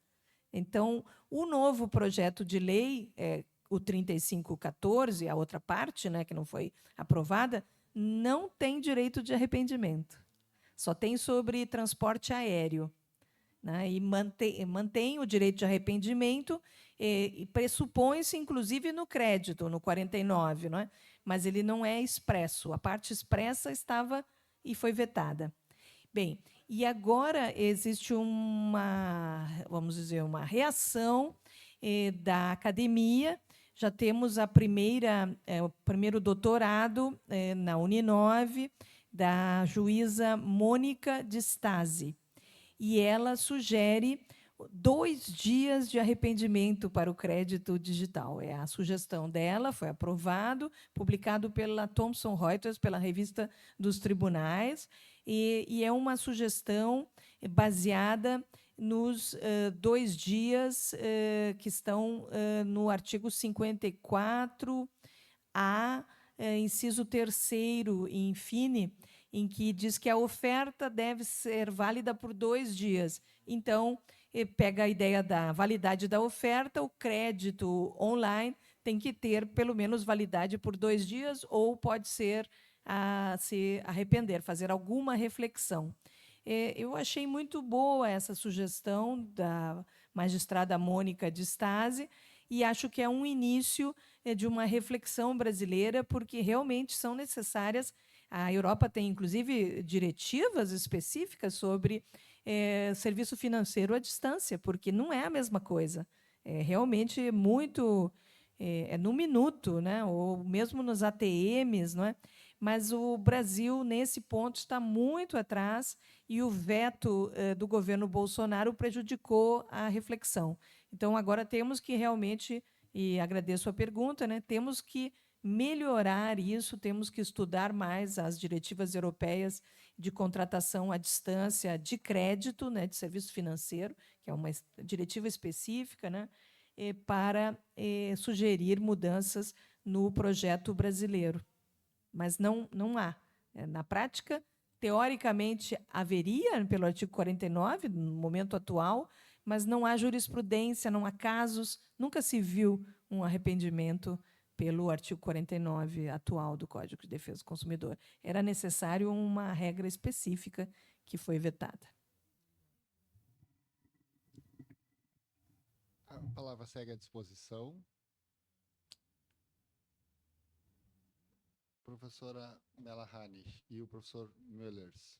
Então, o novo projeto de lei, o 3514, a outra parte, né, que não foi aprovada, não tem direito de arrependimento. Só tem sobre transporte aéreo. Né, e mantém o direito de arrependimento, e pressupõe-se, inclusive, no crédito, no 49, não é? Mas ele não é expresso. A parte expressa estava e foi vetada. Bem, e agora existe vamos dizer, uma reação da academia. Já temos o primeiro doutorado na Uninove, da juíza Mônica de Stasi. E ela sugere 2 dias de arrependimento para o crédito digital. É a sugestão dela, foi aprovado, publicado pela Thomson Reuters, pela Revista dos Tribunais, e é uma sugestão baseada nos 2 dias que estão no artigo 54A, inciso 3º, infine, em que diz que a oferta deve ser válida por 2 dias. Então, pega a ideia da validade da oferta, o crédito online tem que ter, pelo menos, validade por 2 dias, ou pode ser se arrepender, fazer alguma reflexão. Eu achei muito boa essa sugestão da magistrada Mônica de Stasi, e acho que é um início de uma reflexão brasileira, porque realmente são necessárias. A Europa tem, inclusive, diretivas específicas sobre serviço financeiro à distância, porque não é a mesma coisa. É realmente muito... no minuto, né? Ou mesmo nos ATMs, não é? Mas o Brasil, nesse ponto, está muito atrás, e o veto do governo Bolsonaro prejudicou a reflexão. Então, agora temos que realmente, e agradeço a pergunta, né? Temos que melhorar isso, temos que estudar mais as diretivas europeias de contratação à distância de crédito, né, de serviço financeiro, que é uma diretiva específica, né, para sugerir mudanças no projeto brasileiro. Mas não há. Na prática, teoricamente, haveria, pelo artigo 49, no momento atual, mas não há jurisprudência, não há casos, nunca se viu um arrependimento pelo artigo 49 atual do Código de Defesa do Consumidor. Era necessário uma regra específica que foi vetada. A palavra segue à disposição. Professora Mela Hanisch e o professor Müllers.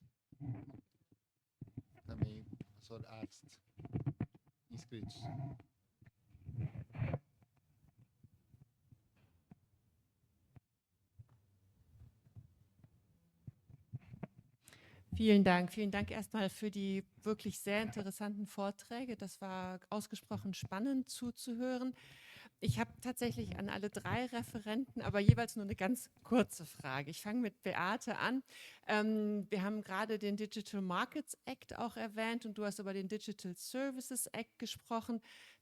Também o professor Arzt. Inscritos. Vielen Dank erstmal für die wirklich sehr interessanten Vorträge. Das war ausgesprochen spannend zuzuhören. Ich habe tatsächlich an alle 3 Referenten aber jeweils nur eine ganz kurze Frage. Ich fange mit Beate an. Wir haben gerade den Digital Markets Act auch erwähnt, und du hast über den Digital Services Act gesprochen.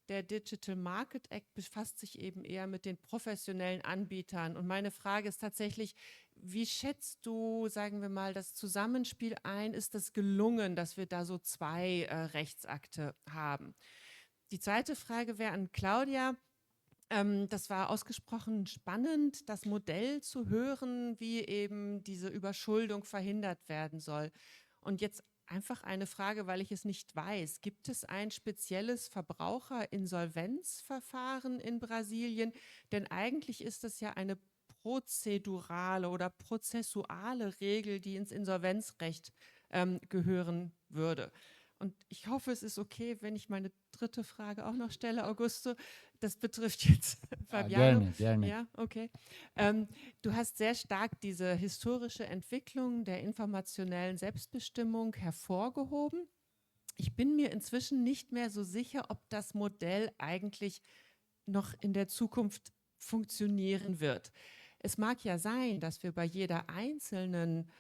Der Digital Market Act befasst sich eben eher mit den professionellen Anbietern. Und meine Frage ist tatsächlich, wie schätzt du, sagen wir mal, das Zusammenspiel ein? Ist das gelungen, dass wir da so 2 Rechtsakte haben? Die zweite Frage wäre an Claudia. Das war ausgesprochen spannend, das Modell zu hören, wie eben diese Überschuldung verhindert werden soll. Und jetzt einfach eine Frage, weil ich es nicht weiß. Gibt es ein spezielles Verbraucherinsolvenzverfahren in Brasilien? Denn eigentlich ist es ja eine prozedurale oder prozessuale Regel, die ins Insolvenzrecht gehören würde. Und ich hoffe, es ist okay, wenn ich meine dritte Frage auch noch stelle, Augusto. Das betrifft jetzt Fabiano. Gerne. Ja, okay. Du hast sehr stark diese historische Entwicklung der informationellen Selbstbestimmung hervorgehoben. Ich bin mir inzwischen nicht mehr so sicher, ob das Modell eigentlich noch in der Zukunft funktionieren wird. Es mag ja sein, dass wir bei jeder einzelnen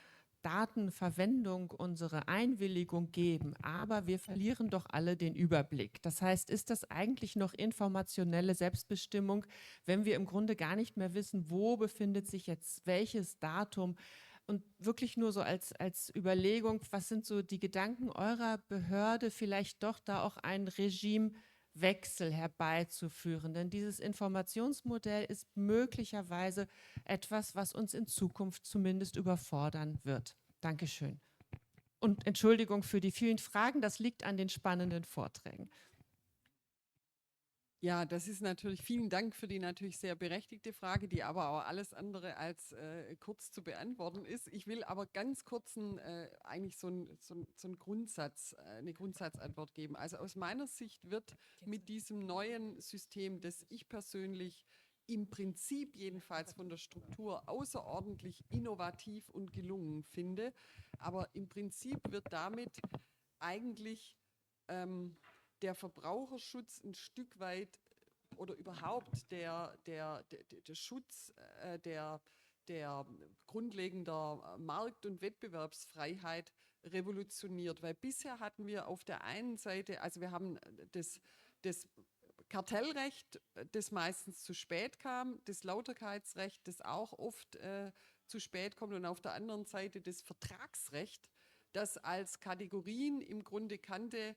Datenverwendung unsere Einwilligung geben, aber wir verlieren doch alle den Überblick. Das heißt, ist das eigentlich noch informationelle Selbstbestimmung, wenn wir im Grunde gar nicht mehr wissen, wo befindet sich jetzt welches Datum? Und wirklich nur so als Überlegung, was sind so die Gedanken eurer Behörde, vielleicht doch da auch ein Regime Wechsel herbeizuführen. Denn dieses Informationsmodell ist möglicherweise etwas, was uns in Zukunft zumindest überfordern wird. Dankeschön. Und Entschuldigung für die vielen Fragen, das liegt an den spannenden Vorträgen. Ja, das ist natürlich, vielen Dank für die natürlich sehr berechtigte Frage, die aber auch alles andere als kurz zu beantworten ist. Ich will aber ganz kurz eigentlich so ein Grundsatz, eine Grundsatzantwort geben. Also aus meiner Sicht wird mit diesem neuen System, das ich persönlich im Prinzip jedenfalls von der Struktur außerordentlich innovativ und gelungen finde, aber im Prinzip wird damit eigentlich der Verbraucherschutz ein Stück weit oder überhaupt der Schutz der grundlegender Markt- und Wettbewerbsfreiheit revolutioniert. Weil bisher hatten wir auf der einen Seite, also wir haben das Kartellrecht, das meistens zu spät kam, das Lauterkeitsrecht, das auch oft zu spät kommt, und auf der anderen Seite das Vertragsrecht, das als Kategorien im Grunde kannte,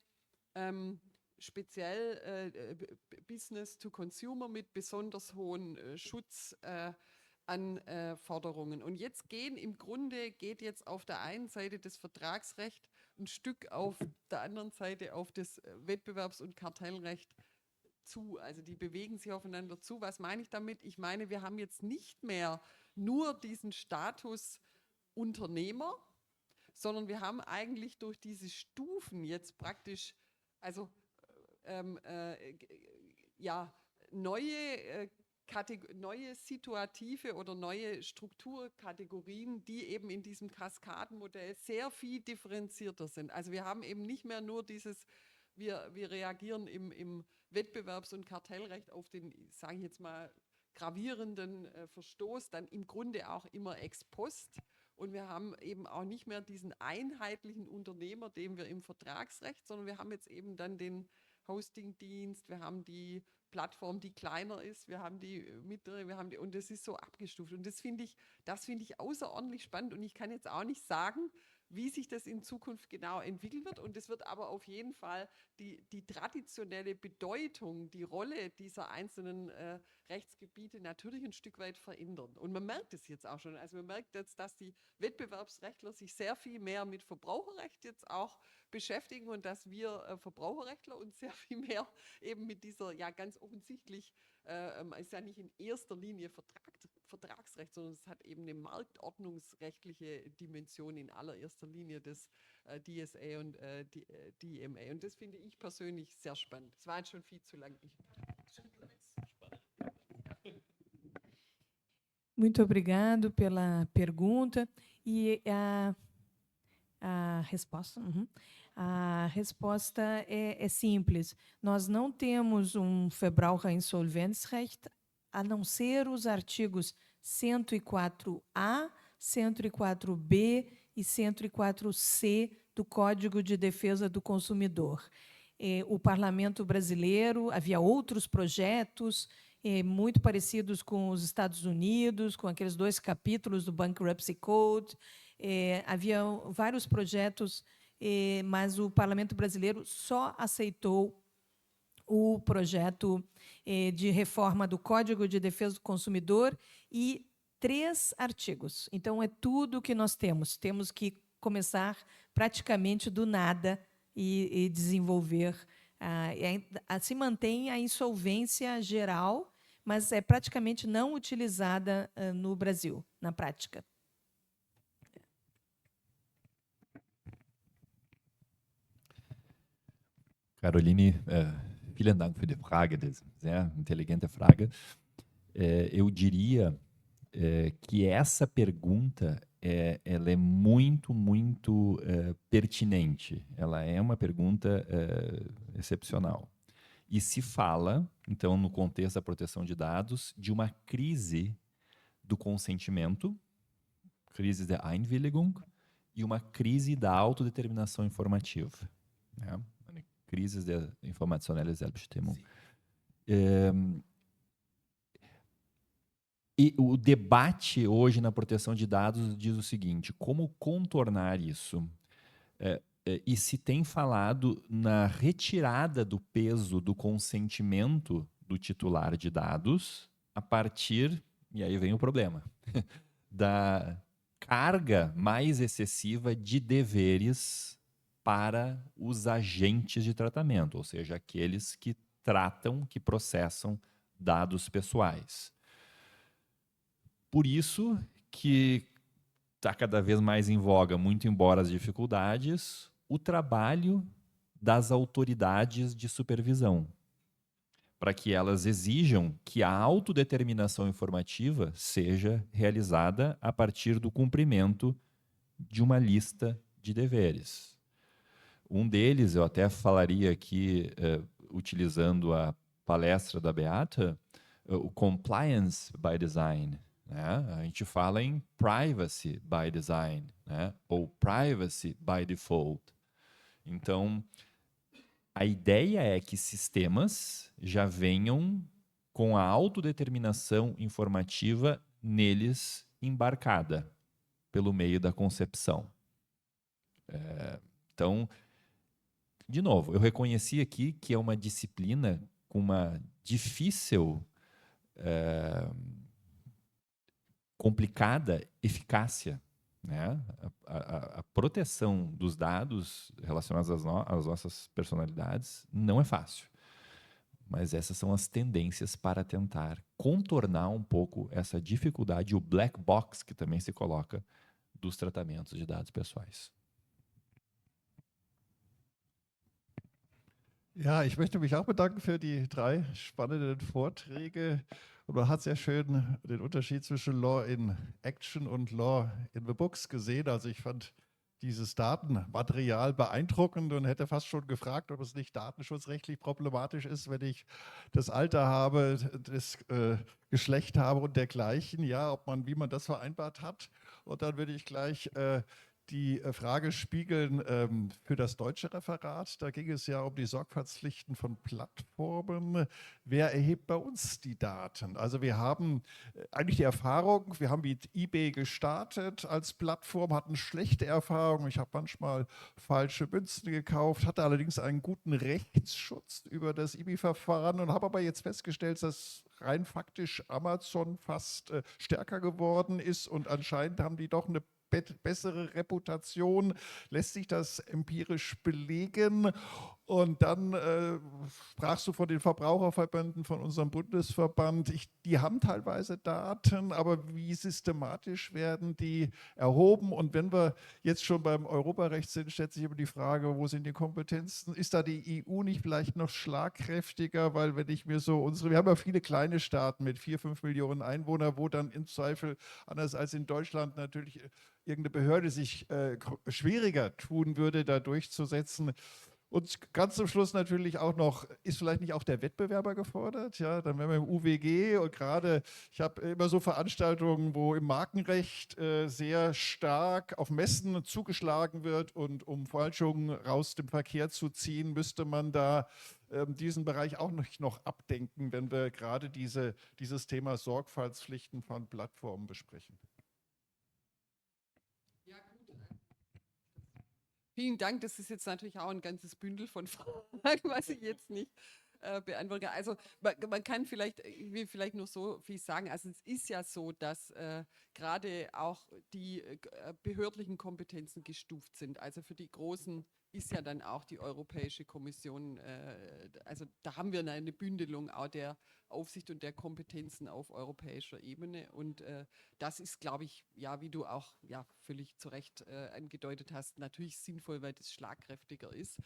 speziell Business to Consumer mit besonders hohen Schutzanforderungen. Und jetzt geht jetzt auf der einen Seite das Vertragsrecht ein Stück auf der anderen Seite auf das Wettbewerbs- und Kartellrecht zu. Also die bewegen sich aufeinander zu. Was meine ich damit? Ich meine, wir haben jetzt nicht mehr nur diesen Status Unternehmer, sondern wir haben eigentlich durch diese Stufen jetzt praktisch, also neue situative oder neue Strukturkategorien, die eben in diesem Kaskadenmodell sehr viel differenzierter sind. Also wir haben eben nicht mehr nur dieses, wir reagieren im Wettbewerbs- und Kartellrecht auf den, sage ich jetzt mal, gravierenden Verstoß, dann im Grunde auch immer ex post. Und wir haben eben auch nicht mehr diesen einheitlichen Unternehmer, den wir im Vertragsrecht, sondern wir haben jetzt eben dann den Hostingdienst, wir haben die Plattform, die kleiner ist, wir haben die mittlere, und das ist so abgestuft. Und das finde ich außerordentlich spannend, und ich kann jetzt auch nicht sagen, wie sich das in Zukunft genau entwickeln wird. Und es wird aber auf jeden Fall die traditionelle Bedeutung, die Rolle dieser einzelnen Rechtsgebiete natürlich ein Stück weit verändern. Und man merkt es jetzt auch schon. Also man merkt jetzt, dass die Wettbewerbsrechtler sich sehr viel mehr mit Verbraucherrecht jetzt auch beschäftigen und dass wir Verbraucherrechtler uns sehr viel mehr eben mit dieser, ja ganz offensichtlich, ist ja nicht in erster Linie Vertragsrecht, sondern es hat eben eine marktordnungsrechtliche Dimension in allererster Linie des DSA und DMA. Und das finde ich persönlich sehr spannend. Es war jetzt schon viel zu lang. Muito obrigado pela pergunta e a resposta. A resposta é simples. Nós não temos Verbraucherinsolvenzrecht, a não ser os artigos 104A, 104B e 104C do Código de Defesa do Consumidor. O Parlamento brasileiro, havia outros projetos muito parecidos com os Estados Unidos, com aqueles 2 capítulos do Bankruptcy Code. Havia vários projetos, mas o Parlamento brasileiro só aceitou o projeto de reforma do Código de Defesa do Consumidor e 3 artigos. Então, é tudo o que nós temos. Temos que começar praticamente do nada e desenvolver. Se mantém a insolvência geral, mas é praticamente não utilizada no Brasil, na prática. Caroline, vielen Dank für die Frage, das ist eine sehr intelligente Frage. Eu diria que essa pergunta ela é muito, muito pertinente. Ela é uma pergunta excepcional. E se fala, então, no contexto da proteção de dados, de uma crise do consentimento, crise da Einwilligung, e uma crise da autodeterminação informativa. Né? Crises der informationellen Selbstbestimmung. E o debate hoje na proteção de dados diz o seguinte: como contornar isso? e se tem falado na retirada do peso do consentimento do titular de dados a partir, e aí vem o problema, da carga mais excessiva de deveres para os agentes de tratamento, ou seja, aqueles que tratam, que processam dados pessoais. Por isso que está cada vez mais em voga, muito embora as dificuldades, o trabalho das autoridades de supervisão, para que elas exijam que a autodeterminação informativa seja realizada a partir do cumprimento de uma lista de deveres. Um deles, eu até falaria aqui, utilizando a palestra da Beata, o compliance by design. Né? A gente fala em privacy by design, né? Ou privacy by default. Então, a ideia é que sistemas já venham com a autodeterminação informativa neles embarcada, pelo meio da concepção. Então, de novo, eu reconheci aqui que é uma disciplina com uma difícil, complicada eficácia. Né? A proteção dos dados relacionados às nossas personalidades não é fácil. Mas essas são as tendências para tentar contornar um pouco essa dificuldade, o black box que também se coloca dos tratamentos de dados pessoais. Ja, ich möchte mich auch bedanken für die 3 spannenden Vorträge. Und man hat sehr schön den Unterschied zwischen Law in Action und Law in the Books gesehen. Also ich fand dieses Datenmaterial beeindruckend und hätte fast schon gefragt, ob es nicht datenschutzrechtlich problematisch ist, wenn ich das Alter habe, das Geschlecht habe und dergleichen. Ja, wie man das vereinbart hat. Und dann würde ich gleich die Frage spiegeln für das deutsche Referat. Da ging es ja um die Sorgfaltspflichten von Plattformen. Wer erhebt bei uns die Daten? Also wir haben eigentlich die Erfahrung, wir haben mit eBay gestartet als Plattform, hatten schlechte Erfahrungen. Ich habe manchmal falsche Münzen gekauft, hatte allerdings einen guten Rechtsschutz über das eBay-Verfahren und habe aber jetzt festgestellt, dass rein faktisch Amazon fast stärker geworden ist und anscheinend haben die doch eine bessere Reputation, lässt sich das empirisch belegen. Und dann sprachst du von den Verbraucherverbänden, von unserem Bundesverband. Die haben teilweise Daten, aber wie systematisch werden die erhoben? Und wenn wir jetzt schon beim Europarecht sind, stellt sich immer die Frage, wo sind die Kompetenzen? Ist da die EU nicht vielleicht noch schlagkräftiger? Weil wenn ich mir so wir haben ja viele kleine Staaten mit 4, 5 Millionen Einwohnern, wo dann im Zweifel, anders als in Deutschland, natürlich irgendeine Behörde sich schwieriger tun würde, da durchzusetzen. Und ganz zum Schluss natürlich auch noch, ist vielleicht nicht auch der Wettbewerber gefordert? Ja, dann wären wir im UWG und gerade, ich habe immer so Veranstaltungen, wo im Markenrecht sehr stark auf Messen zugeschlagen wird und um Falschungen aus dem Verkehr zu ziehen, müsste man da diesen Bereich auch noch abdenken, wenn wir gerade dieses Thema Sorgfaltspflichten von Plattformen besprechen. Vielen Dank. Das ist jetzt natürlich auch ein ganzes Bündel von Fragen, was ich jetzt nicht beantworten kann. Also man kann ich will vielleicht nur so viel sagen. Also es ist ja so, dass gerade auch die behördlichen Kompetenzen gestuft sind. Also für die großen ist ja dann auch die Europäische Kommission, also da haben wir eine Bündelung auch der Aufsicht und der Kompetenzen auf europäischer Ebene. Und das ist, glaube ich, ja, wie du auch völlig zu Recht angedeutet hast, natürlich sinnvoll, weil das schlagkräftiger ist.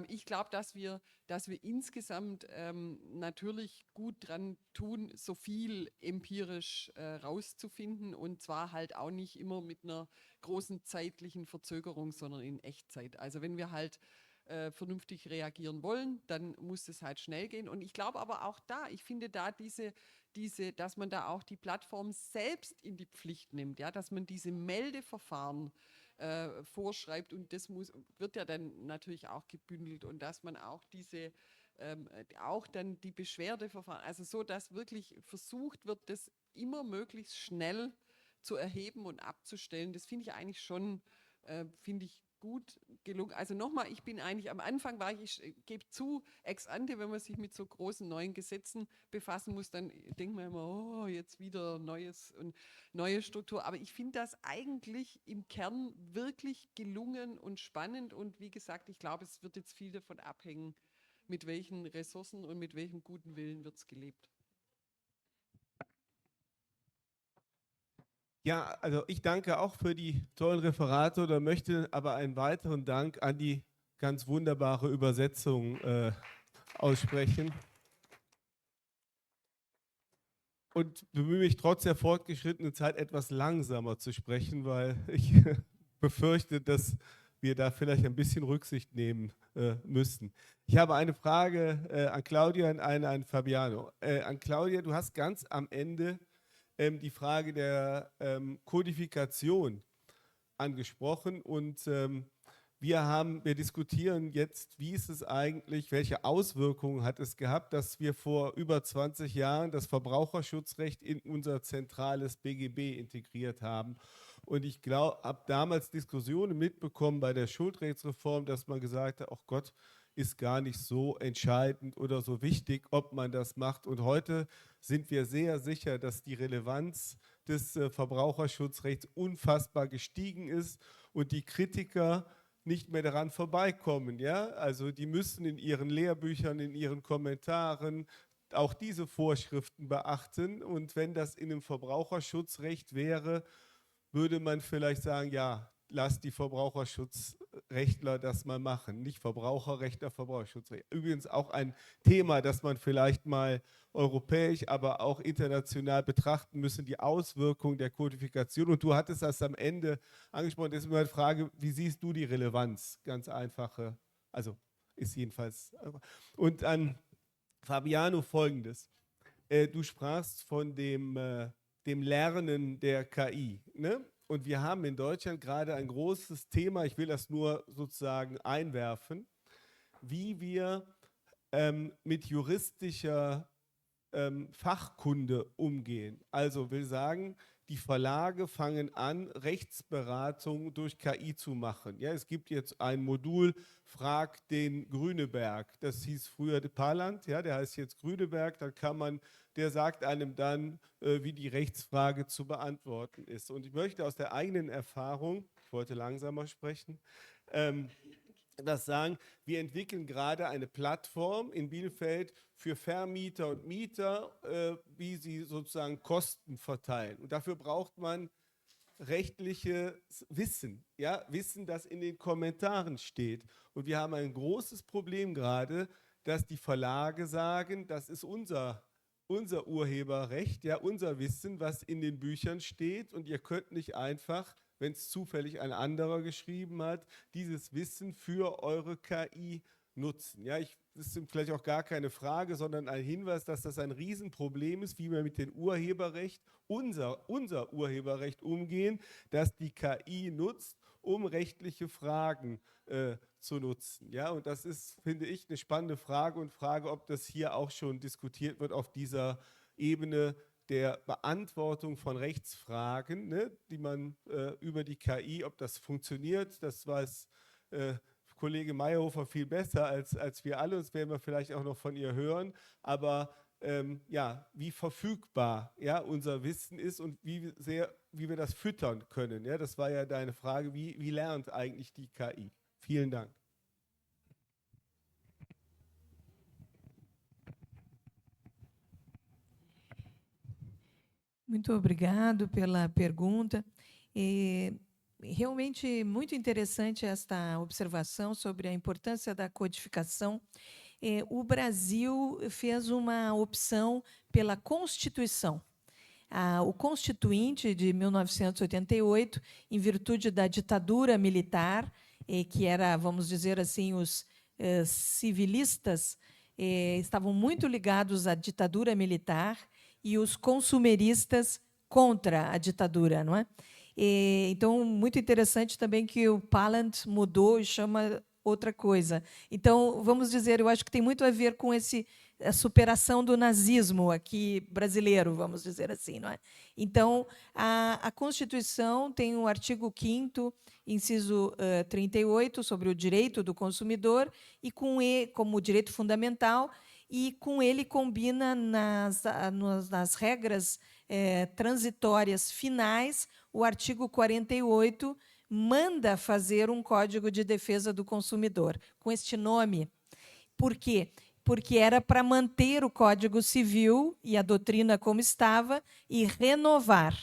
Ich glaube, dass wir insgesamt natürlich gut dran tun, so viel empirisch rauszufinden und zwar halt auch nicht immer mit einer großen zeitlichen Verzögerung, sondern in Echtzeit. Also wenn wir halt vernünftig reagieren wollen, dann muss es halt schnell gehen. Und ich glaube aber auch ich finde da dass man da auch die Plattform selbst in die Pflicht nimmt, ja, dass man diese Meldeverfahren vorschreibt und das wird ja dann natürlich auch gebündelt und dass man auch auch dann die Beschwerdeverfahren, also so, dass wirklich versucht wird, das immer möglichst schnell zu erheben und abzustellen. Das finde ich eigentlich schon, gut gelungen. Also nochmal, ich bin eigentlich, am Anfang war ich gebe zu, ex ante, wenn man sich mit so großen neuen Gesetzen befassen muss, dann denkt man immer, oh, jetzt wieder Neues und neue Struktur. Aber ich finde das eigentlich im Kern wirklich gelungen und spannend. Und wie gesagt, ich glaube, es wird jetzt viel davon abhängen, mit welchen Ressourcen und mit welchem guten Willen wird es gelebt. Ja, also ich danke auch für die tollen Referate oder möchte aber einen weiteren Dank an die ganz wunderbare Übersetzung aussprechen. Und bemühe mich trotz der fortgeschrittenen Zeit etwas langsamer zu sprechen, weil ich befürchte, dass wir da vielleicht ein bisschen Rücksicht nehmen müssen. Ich habe eine Frage an Claudia und eine an Fabiano. An Claudia, du hast ganz am Ende die Frage der Kodifikation angesprochen und wir diskutieren jetzt, wie ist es eigentlich, welche Auswirkungen hat es gehabt, dass wir vor über 20 Jahren das Verbraucherschutzrecht in unser zentrales BGB integriert haben. Und ich glaube, habe damals Diskussionen mitbekommen bei der Schuldrechtsreform, dass man gesagt hat, oh Gott, ist gar nicht so entscheidend oder so wichtig, ob man das macht. Und heute sind wir sehr sicher, dass die Relevanz des Verbraucherschutzrechts unfassbar gestiegen ist und die Kritiker nicht mehr daran vorbeikommen. Ja? Also die müssen in ihren Lehrbüchern, in ihren Kommentaren auch diese Vorschriften beachten. Und wenn das in einem Verbraucherschutzrecht wäre, würde man vielleicht sagen, ja, lass die Verbraucherschutzrechtler das mal machen. Nicht Verbraucherrechtler, Verbraucherschutzrecht. Übrigens auch ein Thema, das man vielleicht mal europäisch, aber auch international betrachten müssen, die Auswirkungen der Kodifikation. Und du hattest das am Ende angesprochen. Das ist meine Frage, wie siehst du die Relevanz? Ganz einfache, also ist jedenfalls. Und an Fabiano Folgendes. Du sprachst von dem Lernen der KI, ne? Und wir haben in Deutschland gerade ein großes Thema, ich will das nur sozusagen einwerfen, wie wir mit juristischer Fachkunde umgehen. Also will sagen, die Verlage fangen an, Rechtsberatung durch KI zu machen. Ja, es gibt jetzt ein Modul, Frag den Grüneberg. Das hieß früher Paland, ja, der heißt jetzt Grüneberg. Da kann man, der sagt einem dann, wie die Rechtsfrage zu beantworten ist. Und ich möchte aus der eigenen Erfahrung, ich wollte langsamer sprechen, das sagen, wir entwickeln gerade eine Plattform in Bielefeld für Vermieter und Mieter, wie sie sozusagen Kosten verteilen. Und dafür braucht man rechtliches Wissen, ja? Wissen, das in den Kommentaren steht. Und wir haben ein großes Problem gerade, dass die Verlage sagen, das ist unser Urheberrecht, ja, unser Wissen, was in den Büchern steht. Und ihr könnt nicht einfach, wenn es zufällig ein anderer geschrieben hat, dieses Wissen für eure KI nutzen. Ja, das ist vielleicht auch gar keine Frage, sondern ein Hinweis, dass das ein Riesenproblem ist, wie wir mit dem Urheberrecht, unser Urheberrecht umgehen, das die KI nutzt, um rechtliche Fragen zu nutzen. Ja, und das ist, finde ich, eine spannende Frage und Frage, ob das hier auch schon diskutiert wird auf dieser Ebene der Beantwortung von Rechtsfragen, ne, die man über die KI, ob das funktioniert, das weiß Kollege Mayhofer viel besser als wir alle, das werden wir vielleicht auch noch von ihr hören, aber ja, wie verfügbar ja, unser Wissen ist und wie wir das füttern können. Ja, das war ja deine Frage, wie lernt eigentlich die KI? Vielen Dank. Muito obrigado pela pergunta. Realmente muito interessante esta observação sobre a importância da codificação. O Brasil fez uma opção pela Constituição. O Constituinte de 1988, em virtude da ditadura militar, que era, vamos dizer assim, os civilistas estavam muito ligados à ditadura militar e os consumeristas contra a ditadura, não é? Então, muito interessante também que o Paland mudou e chama outra coisa. Então, vamos dizer, eu acho que tem muito a ver com esse a superação do nazismo aqui brasileiro, vamos dizer assim, não é? Então, a Constituição tem o artigo 5º, inciso 38, sobre o direito do consumidor, e como direito fundamental, e com ele combina nas regras transitórias finais o artigo 48, manda fazer um Código de Defesa do Consumidor, com este nome. Por quê? Porque era para manter o Código Civil e a doutrina como estava e renovar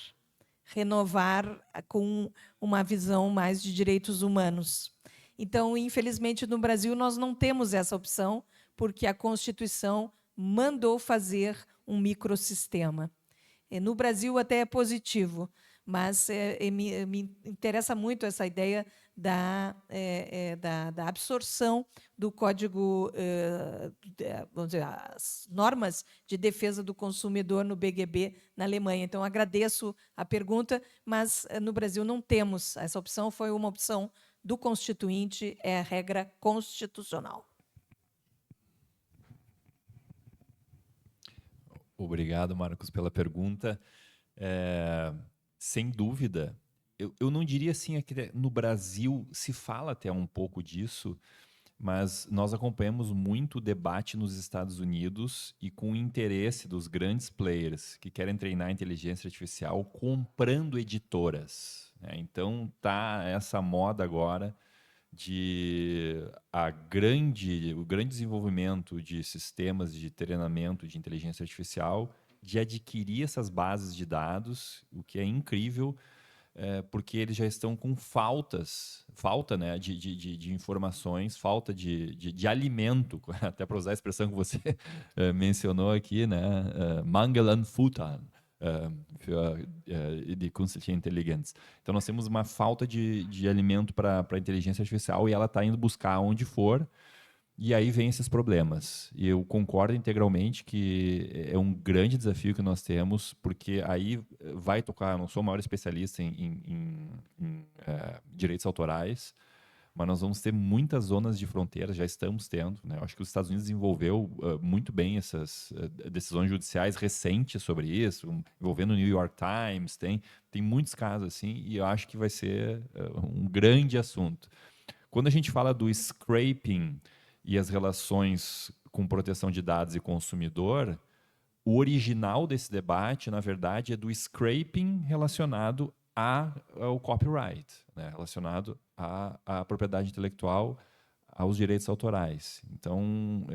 com uma visão mais de direitos humanos. Então, infelizmente, no Brasil, nós não temos essa opção, porque a Constituição mandou fazer um microsistema. No Brasil, até é positivo, mas me interessa muito essa ideia da absorção do Código, vamos dizer, as normas de defesa do consumidor no BGB na Alemanha. Então, agradeço a pergunta, mas no Brasil não temos. Essa opção foi uma opção do Constituinte, é a regra constitucional. Obrigado, Marcos, pela pergunta. Sem dúvida, eu não diria assim que no Brasil se fala até um pouco disso, mas nós acompanhamos muito o debate nos Estados Unidos e com o interesse dos grandes players que querem treinar a inteligência artificial comprando editoras, né? Então, tá essa moda agora de o grande desenvolvimento de sistemas de treinamento de inteligência artificial, de adquirir essas bases de dados, o que é incrível, porque eles já estão com falta, né, de informações, falta de alimento, até para usar a expressão que você mencionou aqui, né, Mangel an Futtern, de künstliche Intelligenz. Então, nós temos uma falta de alimento para a inteligência artificial e ela está indo buscar onde for, e aí vem esses problemas. E eu concordo integralmente que é um grande desafio que nós temos, porque aí vai tocar, eu não sou o maior especialista em direitos autorais, mas nós vamos ter muitas zonas de fronteira, já estamos tendo, né? Eu acho que os Estados Unidos desenvolveu muito bem essas decisões judiciais recentes sobre isso, envolvendo o New York Times, tem muitos casos assim, e eu acho que vai ser um grande assunto. Quando a gente fala do scraping e as relações com proteção de dados e consumidor, o original desse debate, na verdade, é do scraping relacionado ao copyright, né? Relacionado à propriedade intelectual, aos direitos autorais. Então,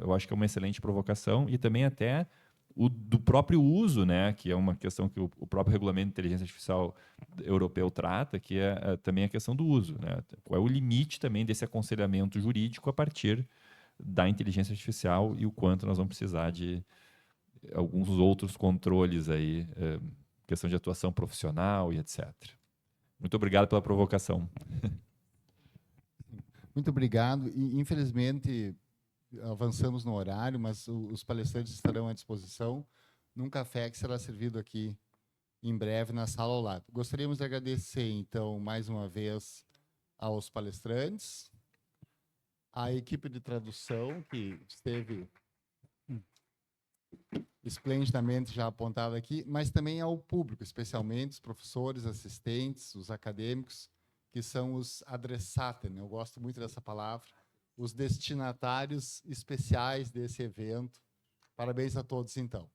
eu acho que é uma excelente provocação e também até do próprio uso, né? Que é uma questão que o próprio regulamento de inteligência artificial europeu trata, que é também a questão do uso, né? Qual é o limite também desse aconselhamento jurídico a partir da inteligência artificial e o quanto nós vamos precisar de alguns outros controles aí, questão de atuação profissional e etc. Muito obrigado pela provocação. Muito obrigado. E, infelizmente, avançamos no horário, mas os palestrantes estarão à disposição num café que será servido aqui em breve na sala ao lado. Gostaríamos de agradecer, então, mais uma vez aos palestrantes, à equipe de tradução, que esteve esplendidamente já apontada aqui, mas também ao público, especialmente os professores, assistentes, os acadêmicos, que são os adressaten, eu gosto muito dessa palavra, os destinatários especiais desse evento. Parabéns a todos, então.